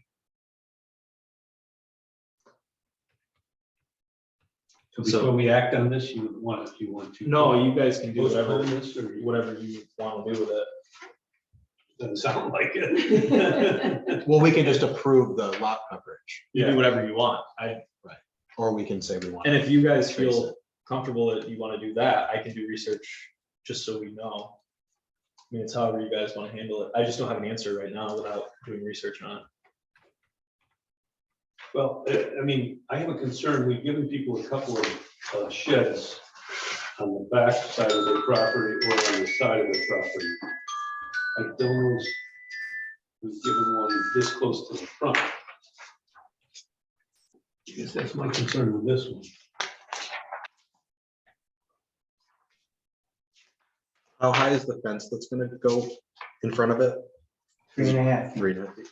So before we act on this, you want, if you want to. No, you guys can do whatever, postpone this, or whatever you want to do with it. doesn't sound like it. Well, we can just approve the lot coverage, You do whatever you want. or we can say we want. And if you guys Trace feel it. comfortable that you want to do that, I can do research just so we know. I mean, it's however you guys want to handle it. I just don't have an answer right now without doing research on it. Well, I mean, I have a concern. We've given people a couple of sheds on the back side of their property or on the side of their property. I don't know if we've given one this close to the front. I guess that's my concern with this one. How high is the fence that's gonna go in front of it? 3.5. 3.5 feet.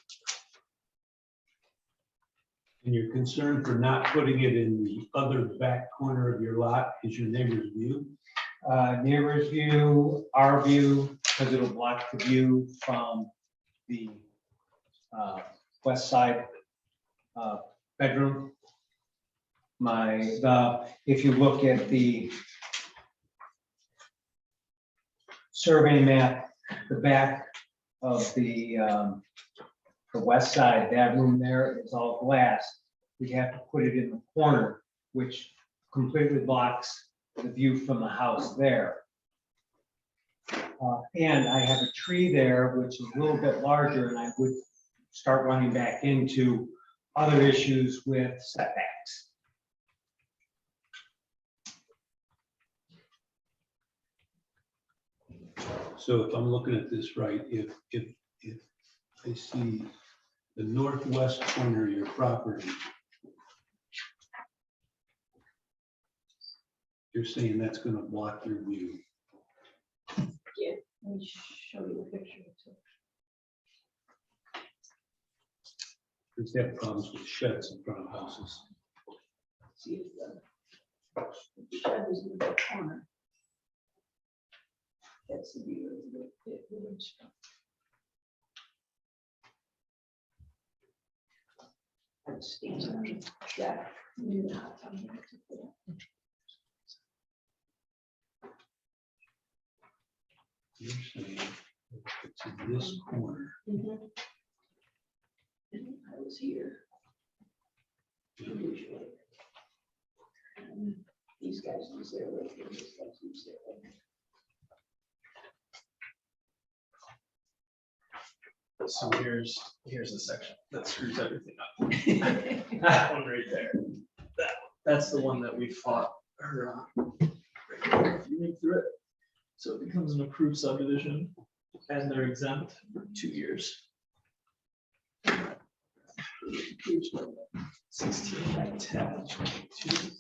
And your concern for not putting it in the other back corner of your lot is your neighbor's view? Neighbor's view, our view, because it'll block the view from the west side bedroom. If you look at the survey map, the back of the west side, that room there is all glass. We have to put it in the corner, which completely blocks the view from the house there. And I have a tree there, which is a little bit larger, and I would start running back into other issues with setbacks. So if I'm looking at this right, if I see the northwest corner of your property, you're saying that's gonna block your view. Yeah, let me show you a picture. Because they have problems with sheds in front of houses. See if the shed is in the corner. That's the view of the village. That's the shack. You're saying it's in this corner. I was here. Usually. And these guys use their right here, these guys use their right here. So here's the section that screws everything up. That one right there. That's the one that we fought her on. If you read through it, so it becomes an approved subdivision and they're exempt for 2 years. 16 by 10, 22.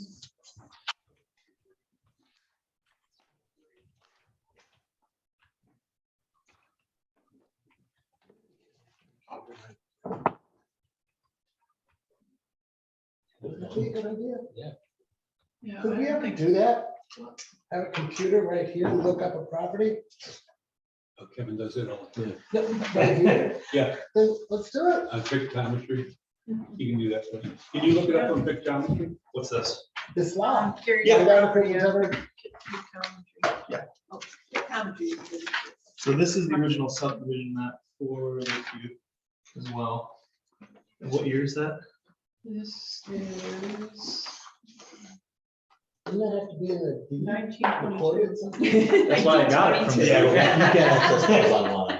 That'd be a good idea. Yeah, Could I we don't ever think do that? Have a computer right here, look up a property? Oh, Kevin does it all the time. Right here? Yeah, Then let's do it. on pictometry. You can do that. for me. Can you look it up on pictometry? What's this? This lot. Gary, Yeah. Without a picture ever. Yeah. Oh, the country. So this is the original subdivision map for the cube as well. And what year is that? This is Doesn't that have to be in the deed? 1922. That's why I got it from Yeah, you. you can't access those online.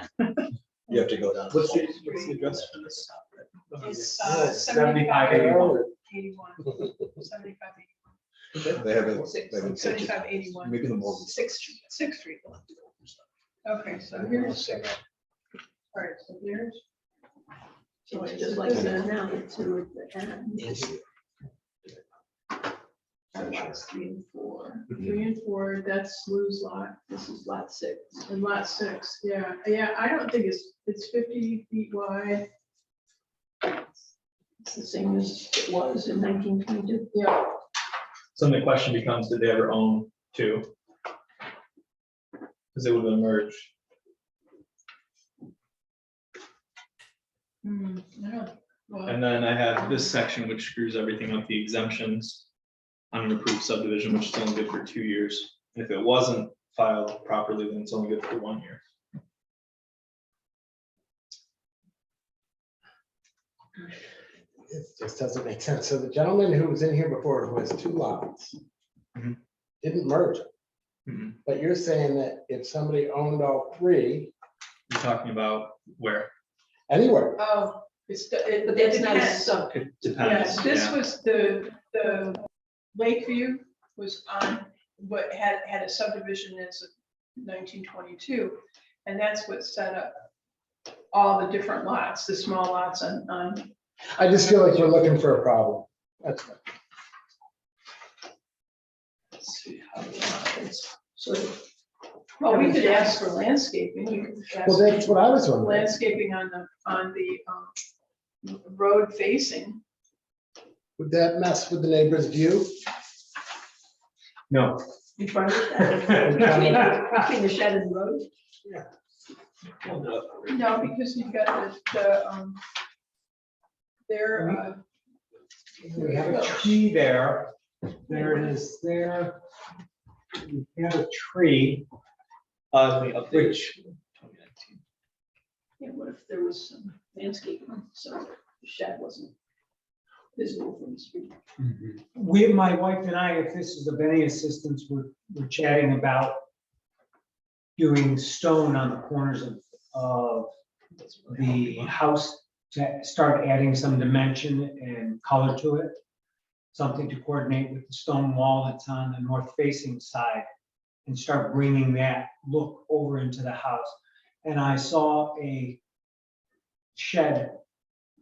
You have to go down. What's the address for this? It's 7581. 81. 7581. They haven't, they haven't. 7581. Maybe the more. Sixth Street. Okay, so here's. All right, so here's. It's just like that now, it's to the end. Lots 3 and 4. 3 and 4, that's Lou's lot. This is lot 6. And lot 6, yeah, I don't think it's 50 feet wide. It's the same as it was in 1922. Yeah, So then the question becomes, did they ever own 2? because they would have merged. I don't, well, And then I have this section which screws everything up, the exemptions on an approved subdivision, which is only good for 2 years. And if it wasn't filed properly, then it's only good for 1 year. It just doesn't make sense. So the gentleman who was in here before, who has 2 lots, Mhm. didn't merge them. Mhm. But you're saying that if somebody owned all 3 You're talking about where? anywhere, oh, it But that's not a depends. sub. It Yeah, depends. this Yeah. was the Lakeview was on, what had a subdivision as of 1922. And that's what set up all the different lots, the small lots on, I just feel like we're looking for a problem. That's what. Let's see how it happens. So well, we could ask for landscaping. We could Well, ask that's what I was wondering. landscaping on the road facing. Would that mess with the neighbor's view? No. in front of it, between the shed and the road. No, because you've got the there, We have a tree there. There it is there. We have a tree, The update. which 2019. Yeah, what if there was some landscaping, so the shed wasn't visible from the street? my wife and I, if this is of any assistance, we're chatting about doing stone on the corners of the house to start adding some dimension and color to it. Something to coordinate with the stone wall that's on the north facing side and start bringing that look over into the house. And I saw a shed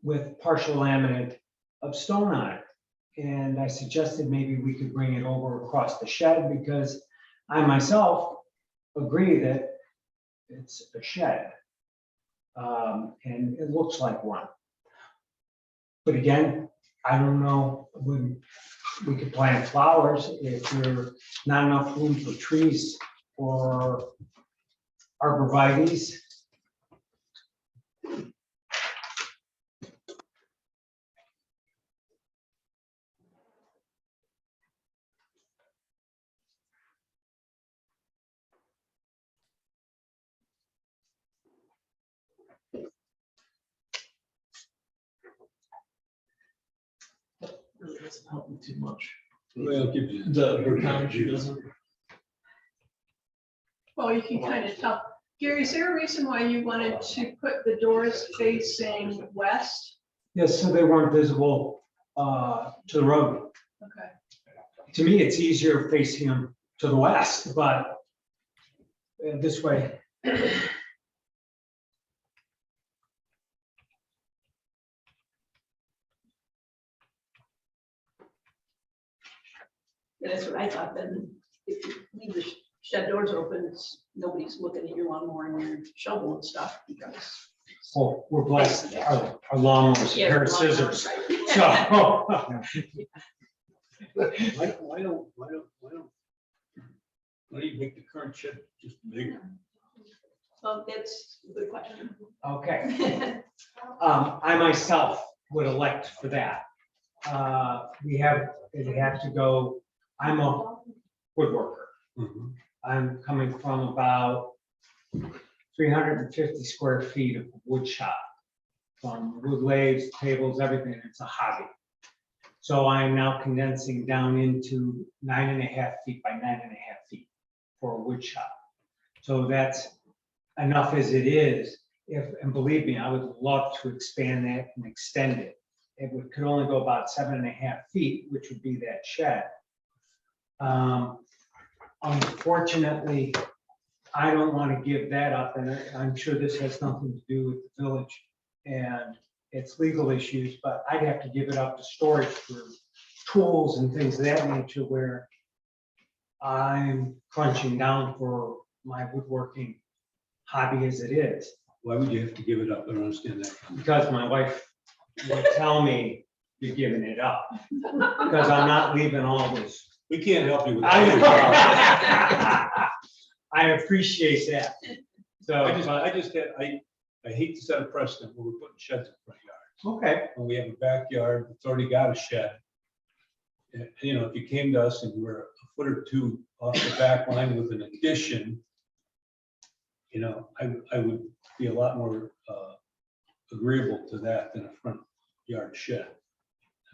with partial laminate of stone on it. And I suggested maybe we could bring it over across the shed because I myself agree that it's a shed. And it looks like one. But again, I don't know, when we could plant flowers if there's not enough room for trees or arborvitae's. Really doesn't help me too much. Well, give you. The grammetry doesn't. well, you can kind of tell. Gary, is there a reason why you wanted to put the doors facing west? Yes, so they weren't visible to the road. Okay. To me, it's easier facing them to the west, but this way. Yeah, that's what I thought, then if you leave the shed doors open, nobody's looking at your lawnmower and your shovel and stuff because. Oh, we're blessed. Our lawnmowers, a Yeah, pair of lawnmower, scissors. right. So. Why don't you make the current shed just bigger? Well, that's a good question. Okay. I myself would elect for that. It'd have to go, I'm a woodworker. I'm coming from about 350 square feet of wood shop. From wood lathes, tables, everything, it's a hobby. So I'm now condensing down into 9.5 feet by 9.5 feet for a wood shop. So that's enough as it is. And believe me, I would love to expand that and extend it. Could only go about 7.5 feet, which would be that shed. Unfortunately, I don't want to give that up, and I'm sure this has nothing to do with the village and its legal issues, but I'd have to give it up to storage for tools and things of that nature where I'm crunching down for my woodworking hobby as it is. Why would you have to give it up? I don't understand that. Because my wife would tell me you're giving it up, because I'm not leaving all this. We can't help you with I that. I appreciate that. So, I hate to set a precedent where we're putting sheds in front yards. okay, When we have a backyard that's already got a shed. You know, if you came to us and you were a foot or two off the back line with an addition, you know, I would be a lot more agreeable to that than a front yard shed.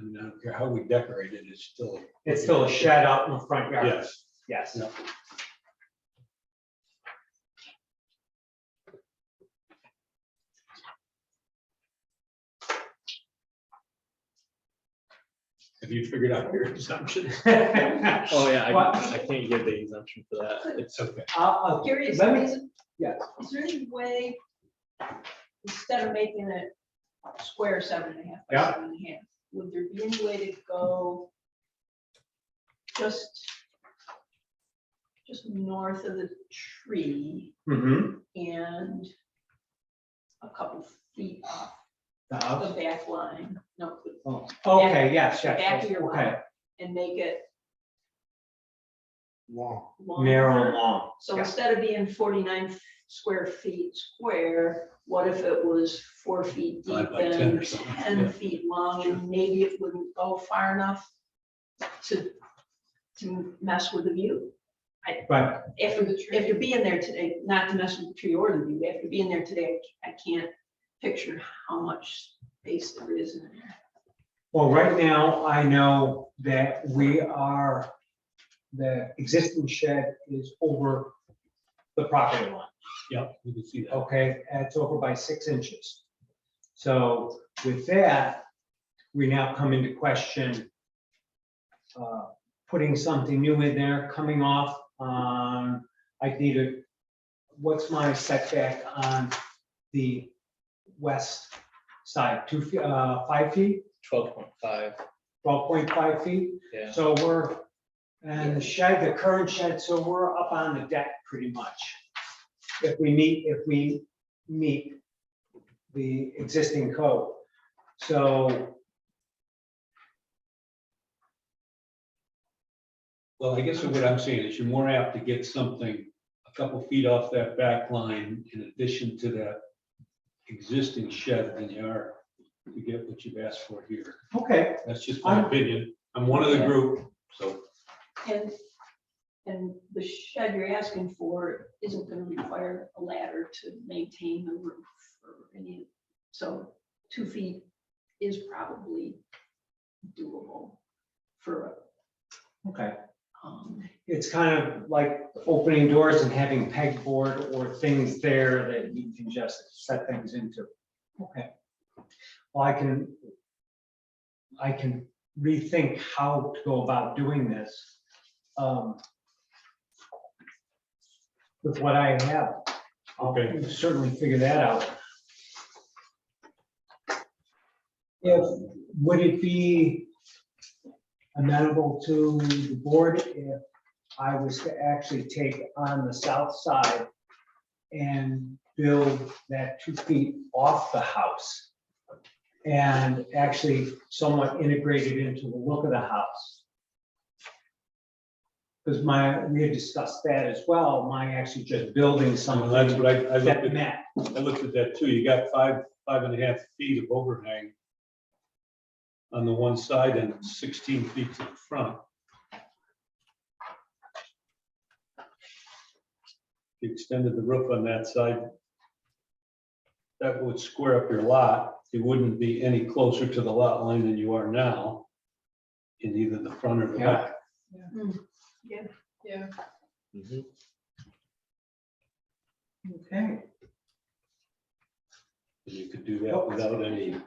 I mean, I don't care how we decorate it, it's still. it's still a shed out in the front yard. Yes. Yes. Yeah. Have you figured out your exemption? Oh, yeah, What? I can't give the exemption for that. It's okay. Curious, Let me- is yeah. there any way, instead of making it square 7.5 by Yeah. 7.5, would there be any way to go just north of the tree Mm-hmm. and a couple feet off The the house? back line? No, Oh, okay, yes, back yes, of your okay. lot and make it Long. longer. Narrow and long. So Yeah. instead of being 49 square feet square, what if it was 4 feet deep 5 by 10 or and something, 10 yeah. feet long, and maybe it wouldn't go far enough to mess with the view? But, After being there today, not to mess with the tree or the view, after being there today, I can't picture how much space there is in there. well, right now, I know that the existing shed is over the property line. Yeah, we can see that. Okay, and it's over by 6 inches. So with that, we now come into question putting something new in there, coming off on, I need a, what's my setback on the west side, 2 feet, 5 feet, 12.5, 12.5 feet? yeah. So and the shed, the current shed, so we're up on the deck pretty much. If we meet the existing code. So, Well, I guess what I'm saying is you're more apt to get something a couple feet off that back line in addition to that existing shed than you are to get what you've asked for here. okay, That's just my opinion. I'm one of the group, so. And the shed you're asking for isn't gonna require a ladder to maintain the roof or any, so 2 feet is probably doable for, okay. um, It's kind of like opening doors and having pegboard or things there that you can just set things into. Okay. Well, I can rethink how to go about doing this. With what I have. I'll certainly figure that out. Would it be amenable to the board if I was to actually take on the south side and build that 2 feet off the house and actually somewhat integrate it into the look of the house? Because we had discussed that as well, actually just building something. That's what I looked that at. met. I looked at that too. You got 5.5 feet of overhang on the one side and 16 feet to the front. If you extended the roof on that side, that would square up your lot. You wouldn't be any closer to the lot line than you are now in either the front or the Yeah. back. Yeah. Mhm. Okay. And you could do that without any,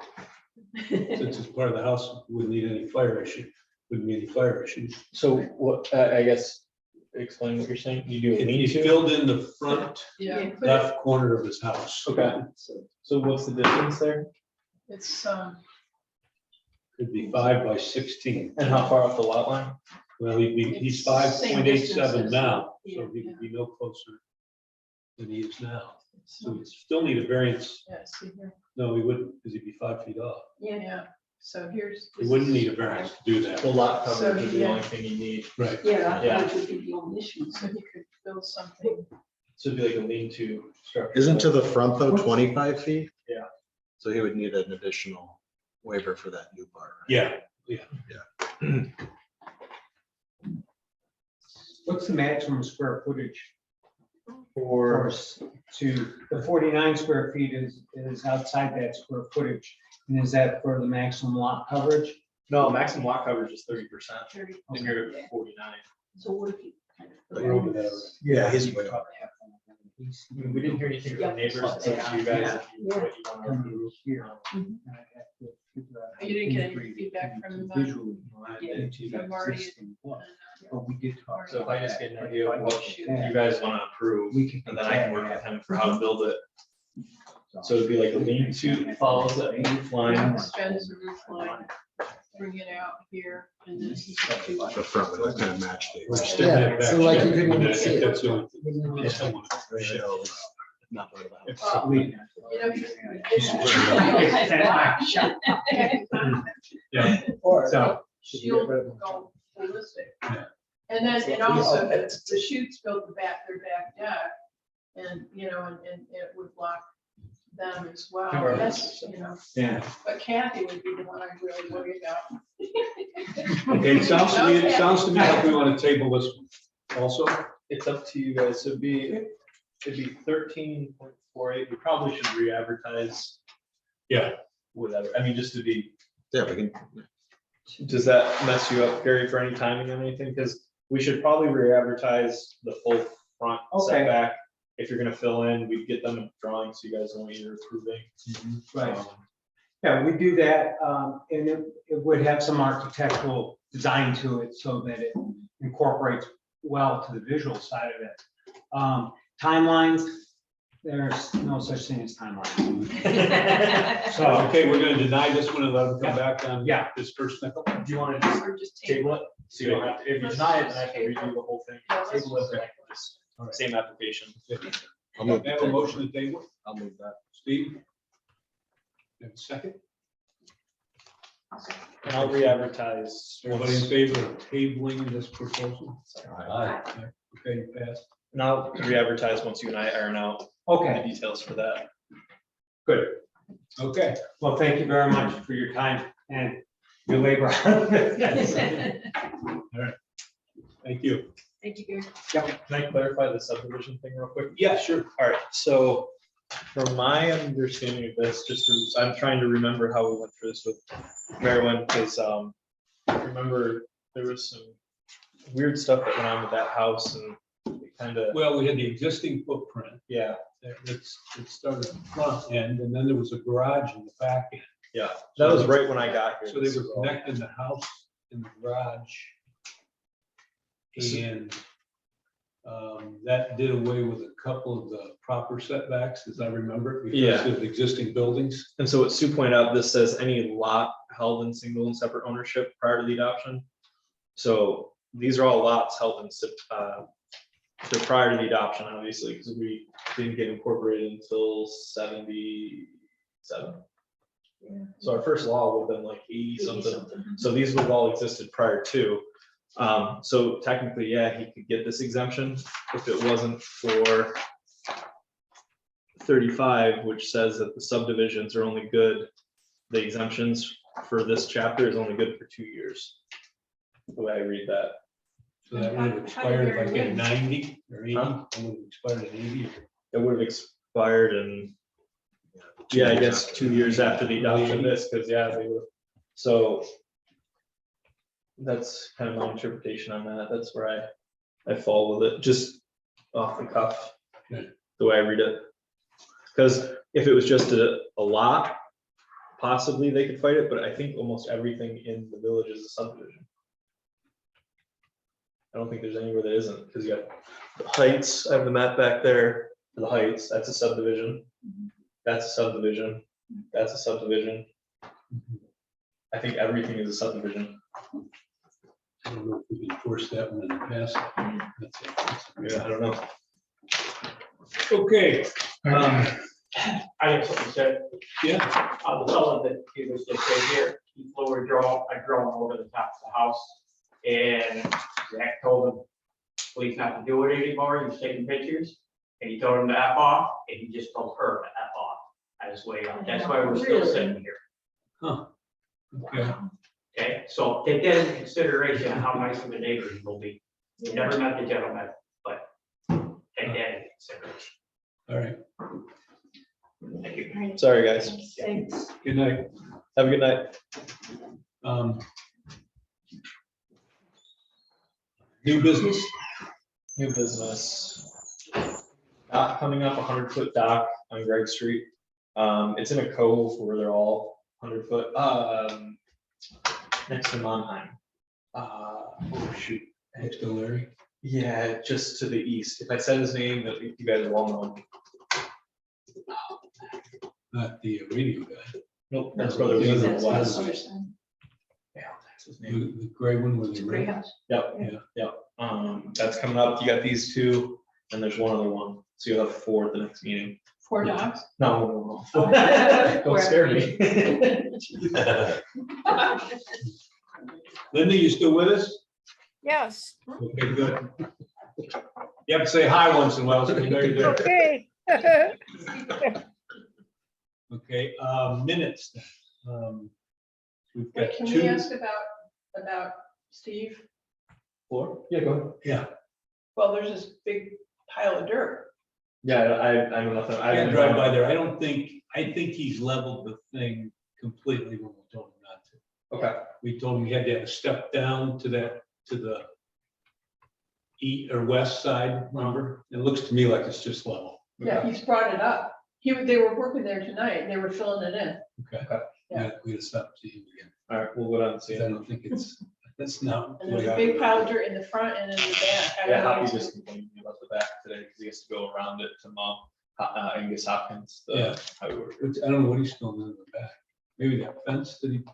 since it's part of the house, wouldn't need any fire issue, wouldn't be any fire issues. So what, I guess, explain what you're saying. You do a If lean he to? filled in the front Yeah, left corner of his house, Okay, so what's the difference there? it's, it'd be 5 by 16. And how far off the lot line? Well, he's It's same 5.87 distance now, as- so he would be no closer than he is now. it's, So he'd still need a variance. yeah, see here, No, he wouldn't, because he'd be 5 feet off. Yeah, yeah, So here's. You wouldn't need a variance to do that. The lot So, coverage is the yeah. only thing you need. Right. Yeah, Yeah. that would be the only issue. So you could build something. So it'd be like a lean-to structure. Isn't to the front though 25 feet? Yeah. So he would need an additional waiver for that new part. Yeah, What's the maximum square footage For, for to, the 49 square feet is outside that square footage? And is that for the maximum lot coverage? no, maximum lot coverage is 30%, 30. and you're at 49. So what if you kind of? we're over there. Yeah, he's way over. I mean, we didn't hear anything Yeah. from neighbors, it's up to you guys if you, what you want to approve. Here. Mhm. And I have to figure out You didn't get any how to feedback integrate from, visually Yeah, into the from Marty existing lot. But we did talk. So if I just about get an that. idea of what you guys want to approve, We can. and then I can work with him for how to build it. So it'd be like a lean-to that follows that roof line. extends the roof line, bring it out here, and then you could do. The front would kind of match the. We're still in that Yeah, back so like you shed. couldn't even I see think it. that's the only thing. Wouldn't even- I still want to- Not part of the house. It's Well, lean. You know, Yeah. Or- So. shield go ballistic. And then, and also the chutes built their back deck, and, you know, and it would block them as well. That's, you know, Yeah. but Kathy would be the one I really worry about. Okay, it Okay. sounds to me like we want to table this one also. It's up to you guys, so it'd be 13.48, we probably should re-advertise. Yeah. Whatever, I mean, just to be, Yeah, we can, does that mess you up, Gary, for any timing on anything? Because we should probably re-advertise the full front Okay. setback. If you're gonna fill in, we'd get them drawings, so you guys know what you're approving. Right. Um, Yeah, we do that, and it would have some architectural design to it so that it incorporates well to the visual side of it. Timelines, there's no such thing as timelines. So, okay, we're gonna deny this one and let them come back on. Yeah. This first nickel. Do you wanna just Or just table it? So you don't have to, if you deny it, then I have to redo the whole thing. Yeah, let's Table it, just then table just same application. I'll move Have a motion to table. I'll move that. Steve? Have a second? And I'll re-advertise. Everybody in favor of tabling this proposal? Aye. Okay, pass. And I'll re-advertise once you and I iron out the Okay, details for that. good. Okay. Well, thank you very much for your time and your labor. Thank you. Thank you, Gary. Can I clarify the subdivision thing real quick? Yeah, sure. All right, so from my understanding of this, I'm trying to remember how we went through this with Maryland, because remember there was some weird stuff that went on with that house and it kind of, Well, we had the existing footprint. yeah, It started at the front end and then there was a garage in the back end. yeah, that was right when I got here. So they were connecting the house and the garage. And that did away with a couple of the proper setbacks, as I remember, Yeah. because of existing buildings. And so what Sue pointed out, this says any lot held in single and separate ownership prior to the adoption. So these are all lots held in, they're prior to the adoption, obviously, because we didn't get incorporated until 77. So our first law would have been like 80 something. So these would have all existed prior to. So technically, yeah, he could get this exemption if it wasn't for 35, which says that the subdivisions are only good, the exemptions for this chapter is only good for 2 years. The way I read that. So that would have expired like in 90 or 80, it would have expired in 80. It would have expired in, yeah, I guess 2 years after the adoption of this, because yeah, they were, so. That's kind of my interpretation on that. That's where I fall with it, just off the cuff, Okay. the way I read it. Because if it was just a lot, possibly they could fight it, but I think almost everything in the village is a subdivision. I don't think there's anywhere that isn't, because you got the Heights, I have the map back there, for the Heights, that's a subdivision. That's a subdivision, that's a subdivision. I think everything is a subdivision. I don't know if we can force that one in the past. That's it. Yeah, I don't know. Okay, I have something to say. Yeah. The fellow that he was just right here, he flew a drone over the top of the house. And Zach told him, please not to do it anymore. He's taking pictures. And he told him to F off, and he just told her to F off on his way out. That's why we're still sitting here. Huh. Okay. Okay, so take that into consideration, how nice of a neighbor he will be. You never met the gentleman, but take that into consideration. All right. Thank you. Sorry, guys. Thanks. Good night. Have a good night. New business? New business. Dock coming up, 100-foot dock on Greg Street. It's in a cove where they're all 100-foot, next to Monheim. Oh, shoot. Next to Larry. Yeah, just to the east. If I said his name, that you guys will all know. Not the radio guy. Nope, that's Brother Lee. That's Yeah, his that's his name. The gray one with the Gray red. house. Yep, Yeah. yep. That's coming up. You got these two, and there's one other one. So you'll have 4 at the next meeting. 4 dogs? No. Oh. Don't scare me. Linda, you still with us? Yes, Okay, good. You have to say hi once in a while, so we know you're there. okay. Okay, minutes. We've got Wait, can we two. ask about Steve? 4? Yeah, go ahead. Yeah, Well, there's this big pile of dirt. Yeah, I know nothing. I can drive by there. I think he's leveled the thing completely when we told him not to. Okay. We told him he had to have a step down to the east or west side, remember? It looks to me like it's just level. Yeah, he's brought it up. They were working there tonight, and they were filling it in. Okay. Yeah, we gotta stop and see him again. All right, we'll go down and see I him. don't think that's not. And there's a big pile of dirt in the front and in the back. I Yeah, don't know Hoppy what's- just complained about the back today because he has to go around it to mow Angus Hopkins. Yeah. Highway worker. Which, I don't know what he's filling in the back. Maybe that fence, did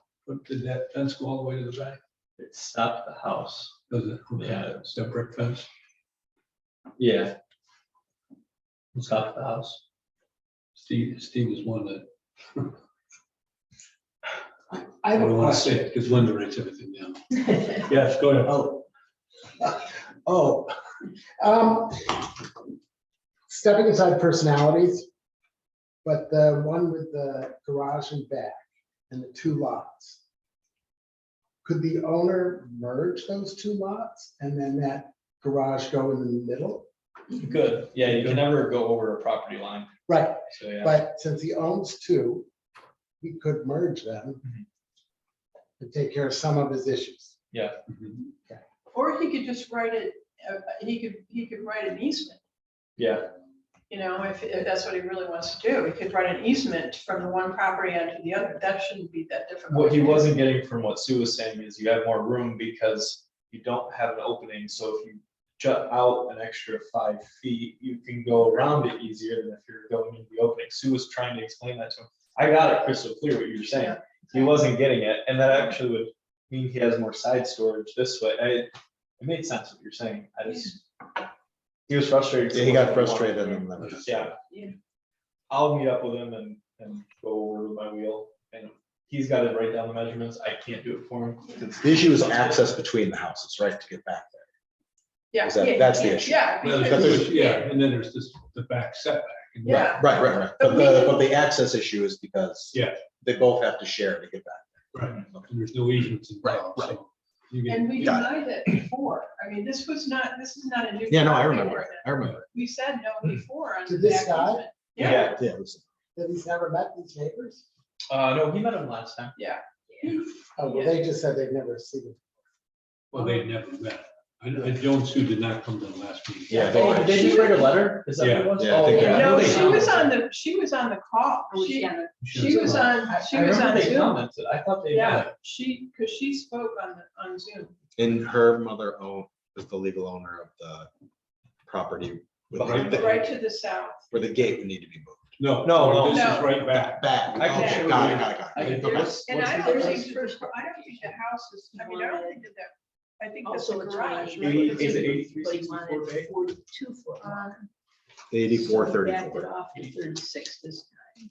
that fence go all the way to the back? It stopped the house. Does it? Okay. Yeah. It's a brick fence. Yeah. It stopped the house. Steve was one that. I have a don't wanna say question. it because Linda writes everything down. Yes, go ahead. Stepping aside personalities, but the one with the garage and back and the 2 lots. Could the owner merge those 2 lots and then that garage go in the middle? Good. Yeah, you can never go over a property line. Right, So, yeah. but since he owns 2, he could merge them to take care of some of his issues. Yeah. Or he could just write it, he could write an easement. Yeah. You know, if that's what he really wants to do, he could write an easement from the one property onto the other. That shouldn't be that difficult. What he wasn't getting from what Sue was saying is you have more room because you don't have an opening. So if you jut out an extra 5 feet, you can go around it easier than if you're going into the opening. Sue was trying to explain that to him. I got it crystal clear what you were saying. He wasn't getting it. And that actually would mean he has more side storage this way. It made sense what you're saying. He was frustrated. Yeah, he got frustrated and then. Yeah. Yeah. I'll meet up with him and go over with my wheel. And he's got to write down the measurements. I can't do it for him. The issue is access between the houses, right, to get back there. Yeah, Is that- that's the issue. Yeah, Well, because- and then there's the back setback. And- Yeah. Right. But the access issue is because. Yeah. They both have to share to get back. Right, and there's no easements involved, Right. so. you get- And we Got denied it before. I mean, this is not a new. Yeah, no, I property remember, ordinance. I remember. We said no before on To the this back guy? easement. Yeah, Yeah, it was- That he's never met these neighbors? No, he met him last time. yeah. Oh, well, they just said they've never seen him. Well, they never met. Joan Sue did not come to the last meeting. Yeah. Did they just write a letter? Is that what it was? Yeah, I think Oh, they- No, They she commented. was on the call. Oh, She yeah. was on I Zoom. remember they commented. I thought they. Yeah, because she spoke on Zoom. And her mother is the legal owner of the property. Behind Right to the south. Where the gate would need to be moved. No, this is No. right back. Back. I can Okay, show you. got it. I can- Okay. What's- And what's I the don't difference? think, I don't think the house is, I mean, I don't think that, I think that's Also the a garage. garage. Is it 83, But he 64 wanted bay? 42 foot. 84, So we backed 34. it off to 36 this time.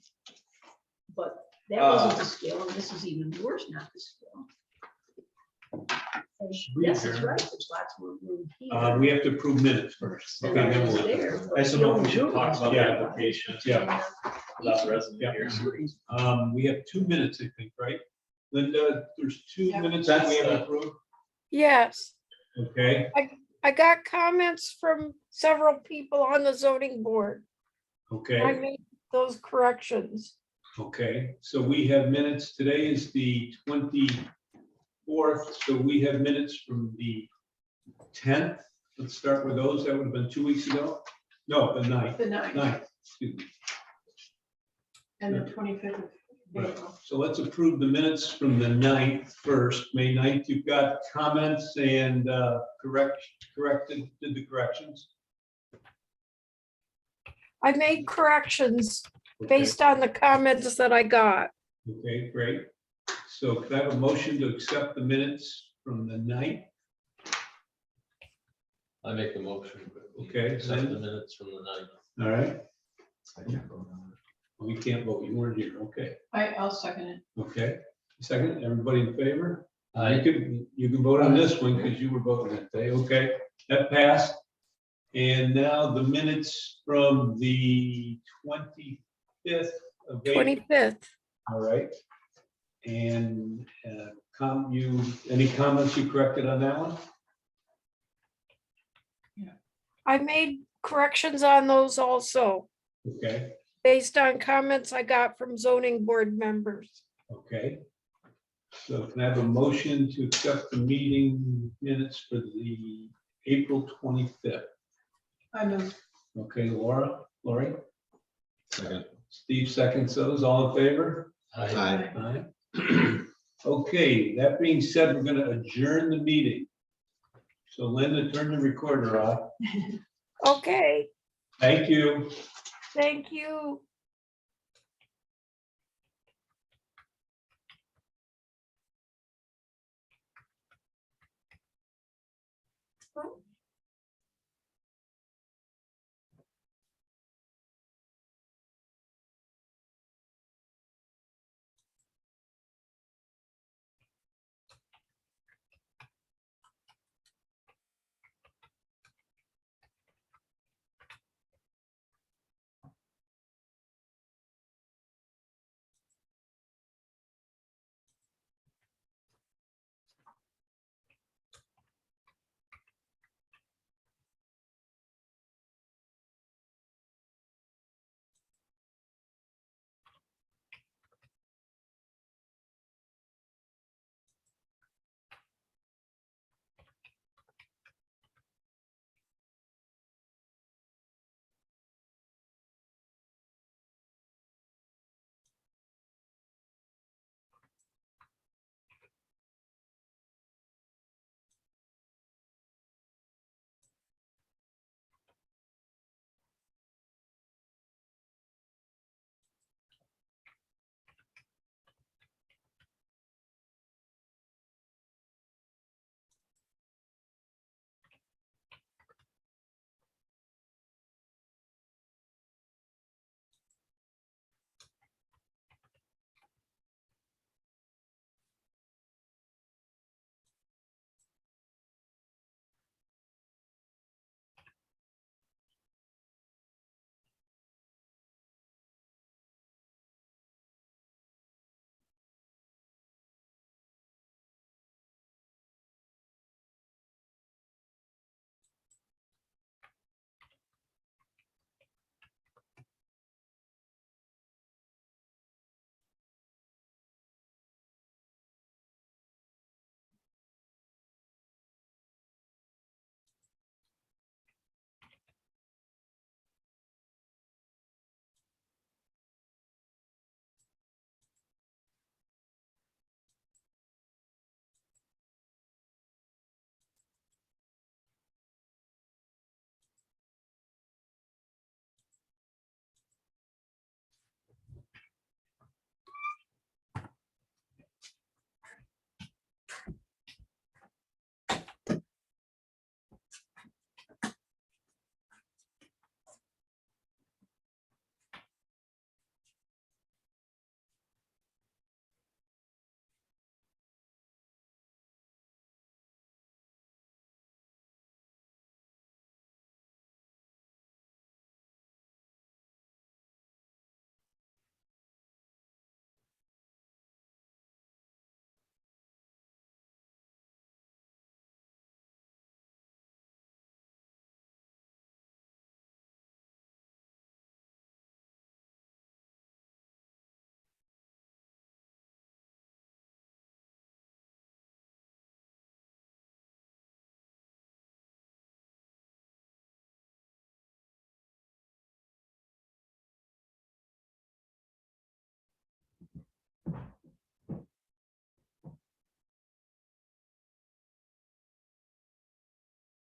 But that wasn't the scale, and this is even worse, not the scale. And yes, it's right, there's lots more room here. We have to approve minutes first. than Okay, then there is we'll. there, but I just the don't know if only we should room talk is about the there. application. Yeah. Without the resident Yeah. here. We have 2 minutes, I think, right? Linda, there's 2 Yeah. minutes that we That's, have approved. Yes, Okay, I got comments from several people on the zoning board. I okay, made those corrections. okay. So we have minutes. Today is the 24th, so we have minutes from the 10th. Let's start with those. That would have been 2 weeks ago. No, the 9th. The 9th 9th, excuse me. and the 25th of Right. April. So let's approve the minutes from the 9th first. May 9th, you've got comments and did the corrections. I made corrections Okay. based on the comments that I got. Okay, great. So could I have a motion to accept the minutes from the 9th? I make the motion. Okay, Accept the then- minutes from the night. All right, I can't vote on it. we can't vote, you weren't here, okay, I'll second it. okay. Second, everybody in favor? Aye. You can vote on this one because you were voting that day, okay, that passed. And now the minutes from the 25th of April. 25th. All right. And any comments you corrected on that one? I made corrections on those also, Okay, based on comments I got from zoning board members. okay. So can I have a motion to accept the meeting minutes for the April 25th? I move. Okay, Lori, Second. Steve seconds those, all in favor? Aye. Aye. Okay, that being said, we're gonna adjourn the meeting. So Linda, turn the recorder off. Okay, Thank you. thank you.